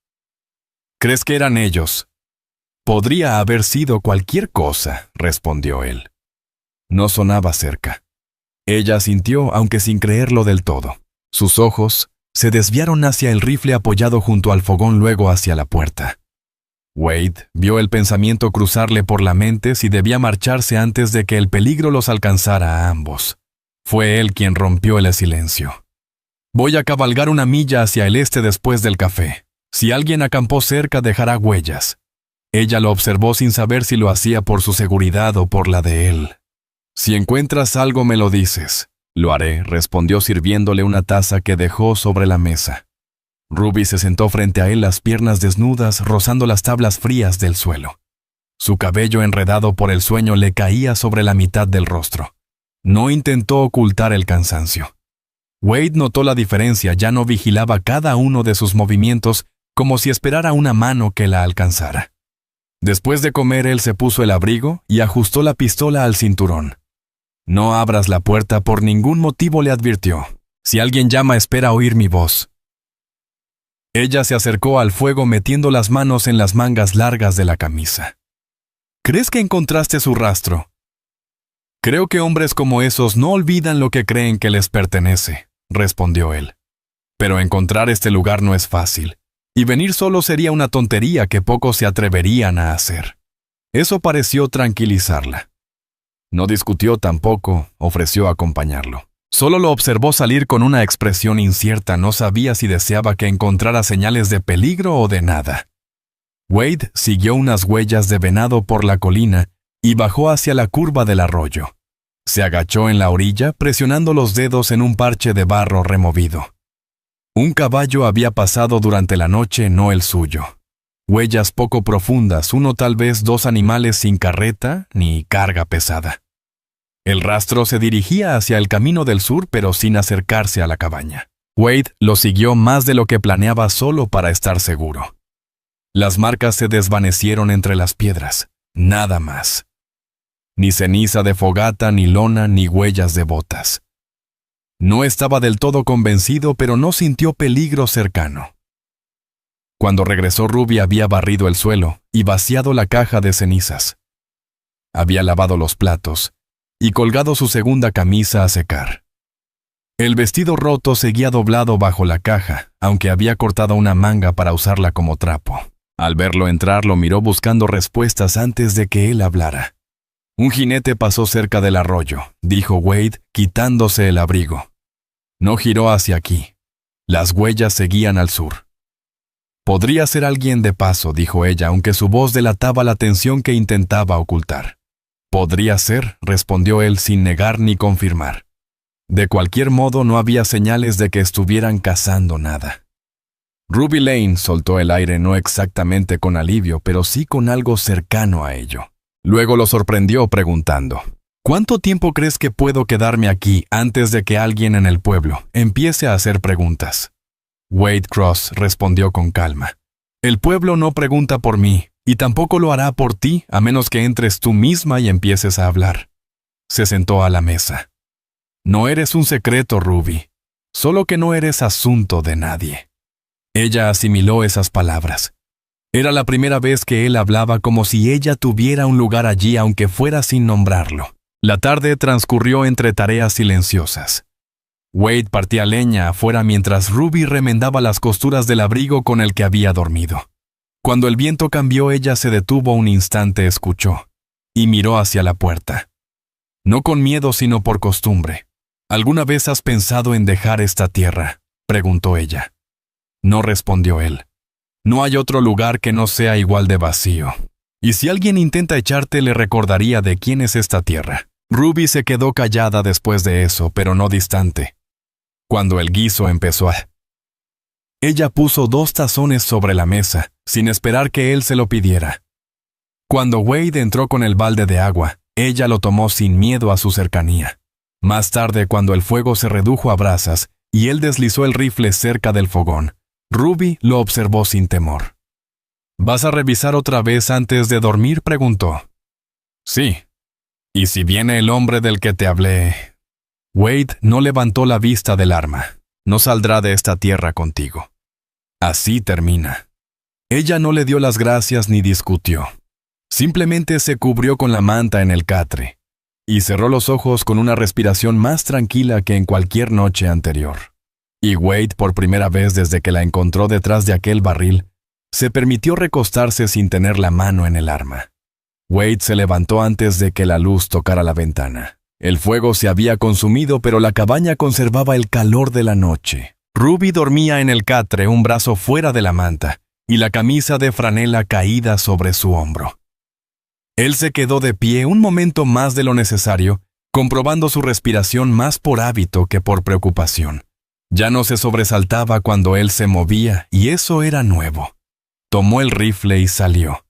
¿Crees que eran ellos?» «Podría haber sido cualquier cosa», respondió él. No sonaba cerca. Ella sintió, aunque sin creerlo del todo. Sus ojos se desviaron hacia el rifle apoyado junto al fogón, luego hacia la puerta. Wade vio el pensamiento cruzarle por la mente si debía marcharse antes de que el peligro los alcanzara a ambos. Fue él quien rompió el silencio. «Voy a cabalgar una milla hacia el este después del café. Si alguien acampó cerca, dejará huellas». Ella lo observó sin saber si lo hacía por su seguridad o por la de él. «Si encuentras algo, me lo dices». «Lo haré», respondió sirviéndole una taza que dejó sobre la mesa. Ruby se sentó frente a él, las piernas desnudas, rozando las tablas frías del suelo. Su cabello enredado por el sueño le caía sobre la mitad del rostro. No intentó ocultar el cansancio. Wade notó la diferencia, ya no vigilaba cada uno de sus movimientos como si esperara una mano que la alcanzara. Después de comer, él se puso el abrigo y ajustó la pistola al cinturón. «No abras la puerta por ningún motivo», le advirtió. «Si alguien llama, espera oír mi voz». Ella se acercó al fuego metiendo las manos en las mangas largas de la camisa. «¿Crees que encontraste su rastro?» «Creo que hombres como esos no olvidan lo que creen que les pertenece», respondió él. «Pero encontrar este lugar no es fácil. y venir solo sería una tontería que pocos se atreverían a hacer. Eso pareció tranquilizarla. No discutió tampoco, ofreció acompañarlo. Solo lo observó salir con una expresión incierta, no sabía si deseaba que encontrara señales de peligro o de nada. Wade siguió unas huellas de venado por la colina y bajó hacia la curva del arroyo. Se agachó en la orilla, presionando los dedos en un parche de barro removido. Un caballo había pasado durante la noche, no el suyo. Huellas poco profundas, uno tal vez dos animales sin carreta ni carga pesada. El rastro se dirigía hacia el camino del sur, pero sin acercarse a la cabaña. Wade lo siguió más de lo que planeaba solo para estar seguro. Las marcas se desvanecieron entre las piedras, nada más. Ni ceniza de fogata, ni lona, ni huellas de botas. No estaba del todo convencido, pero no sintió peligro cercano. Cuando regresó, Ruby había barrido el suelo y vaciado la caja de cenizas. Había lavado los platos y colgado su segunda camisa a secar. El vestido roto seguía doblado bajo la caja, aunque había cortado una manga para usarla como trapo. Al verlo entrar, lo miró buscando respuestas antes de que él hablara. Un jinete pasó cerca del arroyo, dijo Wade, quitándose el abrigo. No giró hacia aquí. Las huellas seguían al sur. Podría ser alguien de paso, dijo ella, aunque su voz delataba la tensión que intentaba ocultar. Podría ser, respondió él sin negar ni confirmar. De cualquier modo, no había señales de que estuvieran cazando nada. Ruby Lane soltó el aire no exactamente con alivio, pero sí con algo cercano a ello. Luego lo sorprendió preguntando, ¿cuánto tiempo crees que puedo quedarme aquí antes de que alguien en el pueblo empiece a hacer preguntas? Wade Cross respondió con calma. El pueblo no pregunta por mí, y tampoco lo hará por ti a menos que entres tú misma y empieces a hablar. Se sentó a la mesa. No eres un secreto, Ruby, solo que no eres asunto de nadie. Ella asimiló esas palabras. Era la primera vez que él hablaba como si ella tuviera un lugar allí, aunque fuera sin nombrarlo. La tarde transcurrió entre tareas silenciosas. Wade partía leña afuera mientras Ruby remendaba las costuras del abrigo con el que había dormido. Cuando el viento cambió, ella se detuvo un instante, escuchó, y miró hacia la puerta. No con miedo, sino por costumbre. ¿Alguna vez has pensado en dejar esta tierra?, preguntó ella. No respondió él. No hay otro lugar que no sea igual de vacío. Y si alguien intenta echarte, le recordaría de quién es esta tierra. Ruby se quedó callada después de eso, pero no distante. Cuando el guiso empezó a... Ella puso 2 tazones sobre la mesa, sin esperar que él se lo pidiera. Cuando Wade entró con el balde de agua, ella lo tomó sin miedo a su cercanía. Más tarde, cuando el fuego se redujo a brasas y él deslizó el rifle cerca del fogón, Ruby lo observó sin temor. ¿Vas a revisar otra vez antes de dormir?, preguntó. Sí. ¿Y si viene el hombre del que te hablé? Wade no levantó la vista del arma. No saldrá de esta tierra contigo. Así termina. Ella no le dio las gracias ni discutió. Simplemente se cubrió con la manta en el catre y cerró los ojos con una respiración más tranquila que en cualquier noche anterior. Y Wade, por primera vez desde que la encontró detrás de aquel barril, se permitió recostarse sin tener la mano en el arma. Wade se levantó antes de que la luz tocara la ventana. El fuego se había consumido, pero la cabaña conservaba el calor de la noche. Ruby dormía en el catre, un brazo fuera de la manta, y la camisa de franela caída sobre su hombro. Él se quedó de pie un momento más de lo necesario, comprobando su respiración más por hábito que por preocupación. Ya no se sobresaltaba cuando él se movía, y eso era nuevo. Tomó el rifle y salió.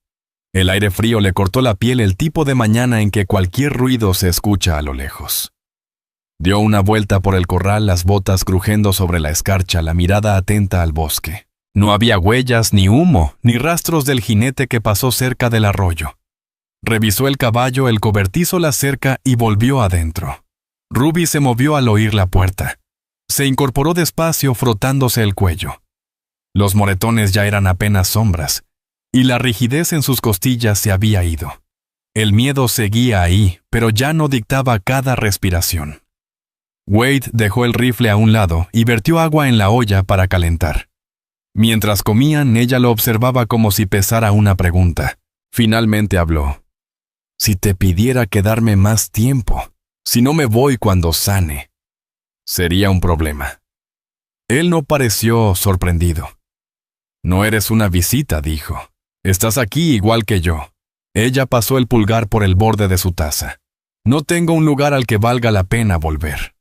El aire frío le cortó la piel, el tipo de mañana en que cualquier ruido se escucha a lo lejos. Dio una vuelta por el corral, las botas crujiendo sobre la escarcha, la mirada atenta al bosque. No había huellas, ni humo, ni rastros del jinete que pasó cerca del arroyo. Revisó el caballo, el cobertizo, la cerca y volvió adentro. Ruby se movió al oír la puerta. Se incorporó despacio, frotándose el cuello. Los moretones ya eran apenas sombras, y la rigidez en sus costillas se había ido. El miedo seguía ahí, pero ya no dictaba cada respiración. Wade dejó el rifle a un lado y vertió agua en la olla para calentar. Mientras comían, ella lo observaba como si pesara una pregunta. Finalmente habló. Si te pidiera quedarme más tiempo, si no me voy cuando sane, sería un problema. Él no pareció sorprendido. No eres una visita, dijo. Estás aquí igual que yo. Ella pasó el pulgar por el borde de su taza. No tengo un lugar al que valga la pena volver.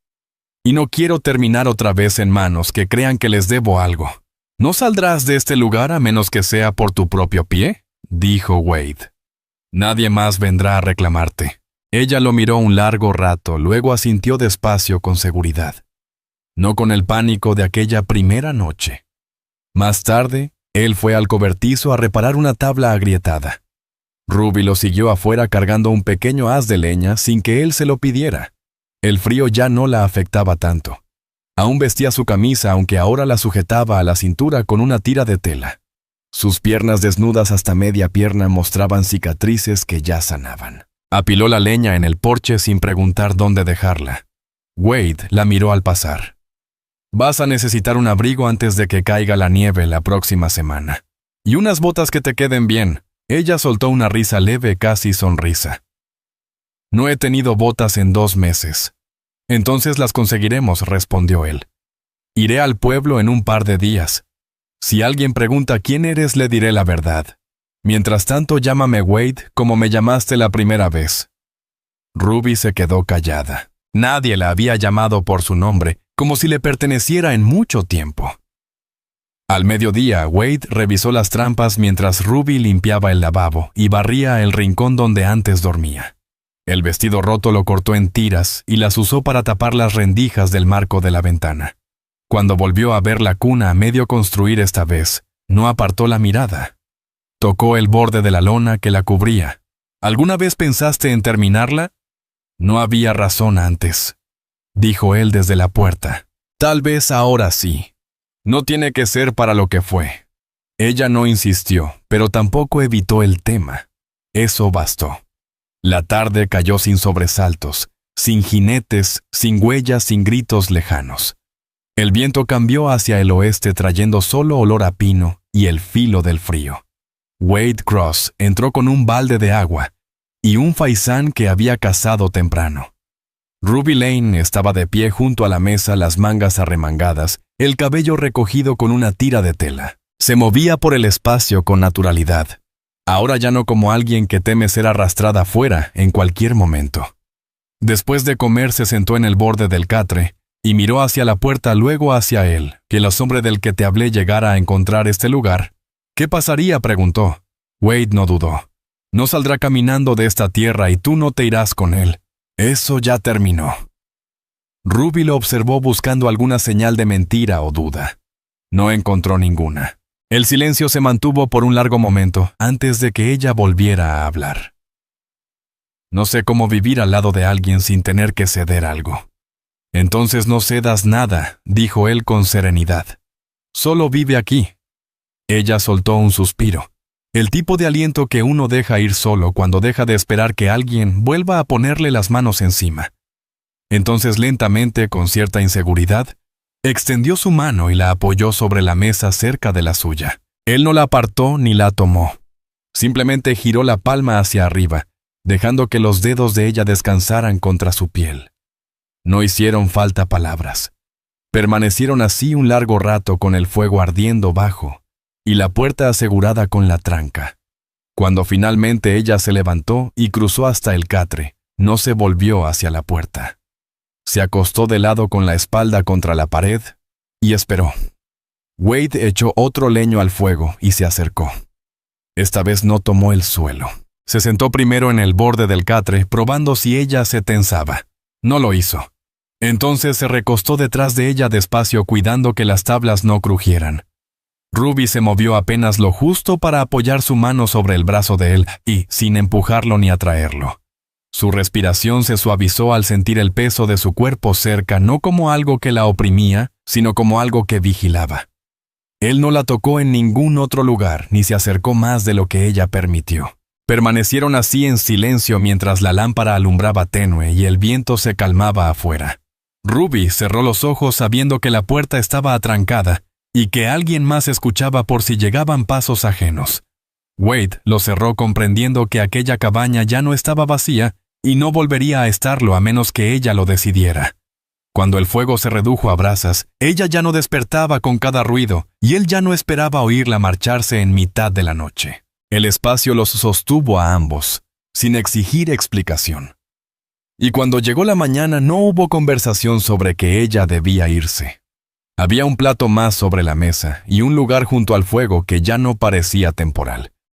Y no quiero terminar otra vez en manos que crean que les debo algo. ¿No saldrás de este lugar a menos que sea por tu propio pie?, dijo Wade. Nadie más vendrá a reclamarte. Ella lo miró un largo rato, luego asintió despacio con seguridad. No con el pánico de aquella primera noche. Más tarde, él fue al cobertizo a reparar una tabla agrietada. Ruby lo siguió afuera cargando un pequeño haz de leña sin que él se lo pidiera. El frío ya no la afectaba tanto. Aún vestía su camisa, aunque ahora la sujetaba a la cintura con una tira de tela. Sus piernas desnudas hasta media pierna mostraban cicatrices que ya sanaban. Apiló la leña en el porche sin preguntar dónde dejarla. Wade la miró al pasar. Vas a necesitar un abrigo antes de que caiga la nieve la próxima semana. Y unas botas que te queden bien. Ella soltó una risa leve, casi sonrisa. No he tenido botas en 2 meses. Entonces las conseguiremos, respondió él. Iré al pueblo en un par de días. Si alguien pregunta quién eres, le diré la verdad. Mientras tanto, llámame Wade como me llamaste la primera vez. Ruby se quedó callada. Nadie la había llamado por su nombre, como si le perteneciera en mucho tiempo. Al mediodía, Wade revisó las trampas mientras Ruby limpiaba el lavabo y barría el rincón donde antes dormía. El vestido roto lo cortó en tiras y las usó para tapar las rendijas del marco de la ventana. Cuando volvió a ver la cuna a medio construir esta vez, no apartó la mirada. Tocó el borde de la lona que la cubría. ¿Alguna vez pensaste en terminarla? No había razón antes, dijo él desde la puerta. Tal vez ahora sí. No tiene que ser para lo que fue. Ella no insistió, pero tampoco evitó el tema. Eso bastó. La tarde cayó sin sobresaltos, sin jinetes, sin huellas, sin gritos lejanos. El viento cambió hacia el oeste trayendo solo olor a pino y el filo del frío. Wade Cross entró con un balde de agua y un faisán que había cazado temprano. Ruby Lane estaba de pie junto a la mesa, las mangas arremangadas, el cabello recogido con una tira de tela. Se movía por el espacio con naturalidad. Ahora ya no como alguien que teme ser arrastrada afuera en cualquier momento. Después de comer se sentó en el borde del catre y miró hacia la puerta, luego hacia él. Que el hombre del que te hablé llegara a encontrar este lugar. ¿Qué pasaría?, preguntó. Wade no dudó. No saldrá caminando de esta tierra y tú no te irás con él. Eso ya terminó. Ruby lo observó buscando alguna señal de mentira o duda. No encontró ninguna. El silencio se mantuvo por un largo momento antes de que ella volviera a hablar. No sé cómo vivir al lado de alguien sin tener que ceder algo. Entonces no cedas nada, dijo él con serenidad. Solo vive aquí. Ella soltó un suspiro. El tipo de aliento que uno deja ir solo cuando deja de esperar que alguien vuelva a ponerle las manos encima. Entonces lentamente, con cierta inseguridad, extendió su mano y la apoyó sobre la mesa cerca de la suya. Él no la apartó ni la tomó. Simplemente giró la palma hacia arriba, dejando que los dedos de ella descansaran contra su piel. No hicieron falta palabras. Permanecieron así un largo rato con el fuego ardiendo bajo y la puerta asegurada con la tranca. Cuando finalmente ella se levantó y cruzó hasta el catre, no se volvió hacia la puerta. Se acostó de lado con la espalda contra la pared y esperó. Wade echó otro leño al fuego y se acercó. Esta vez no tomó el suelo. Se sentó primero en el borde del catre, probando si ella se tensaba. No lo hizo. Entonces se recostó detrás de ella despacio, cuidando que las tablas no crujieran. Ruby se movió apenas lo justo para apoyar su mano sobre el brazo de él y, sin empujarlo ni atraerlo. Su respiración se suavizó al sentir el peso de su cuerpo cerca, no como algo que la oprimía, sino como algo que vigilaba. Él no la tocó en ningún otro lugar, ni se acercó más de lo que ella permitió. Permanecieron así en silencio mientras la lámpara alumbraba tenue y el viento se calmaba afuera. Ruby cerró los ojos sabiendo que la puerta estaba atrancada y que alguien más escuchaba por si llegaban pasos ajenos. Wade lo cerró comprendiendo que aquella cabaña ya no estaba vacía y no volvería a estarlo a menos que ella lo decidiera. Cuando el fuego se redujo a brasas, ella ya no despertaba con cada ruido y él ya no esperaba oírla marcharse en mitad de la noche. El espacio los sostuvo a ambos, sin exigir explicación. Y cuando llegó la mañana no hubo conversación sobre que ella debía irse. Había un plato más sobre la mesa y un lugar junto al fuego que ya no parecía temporal.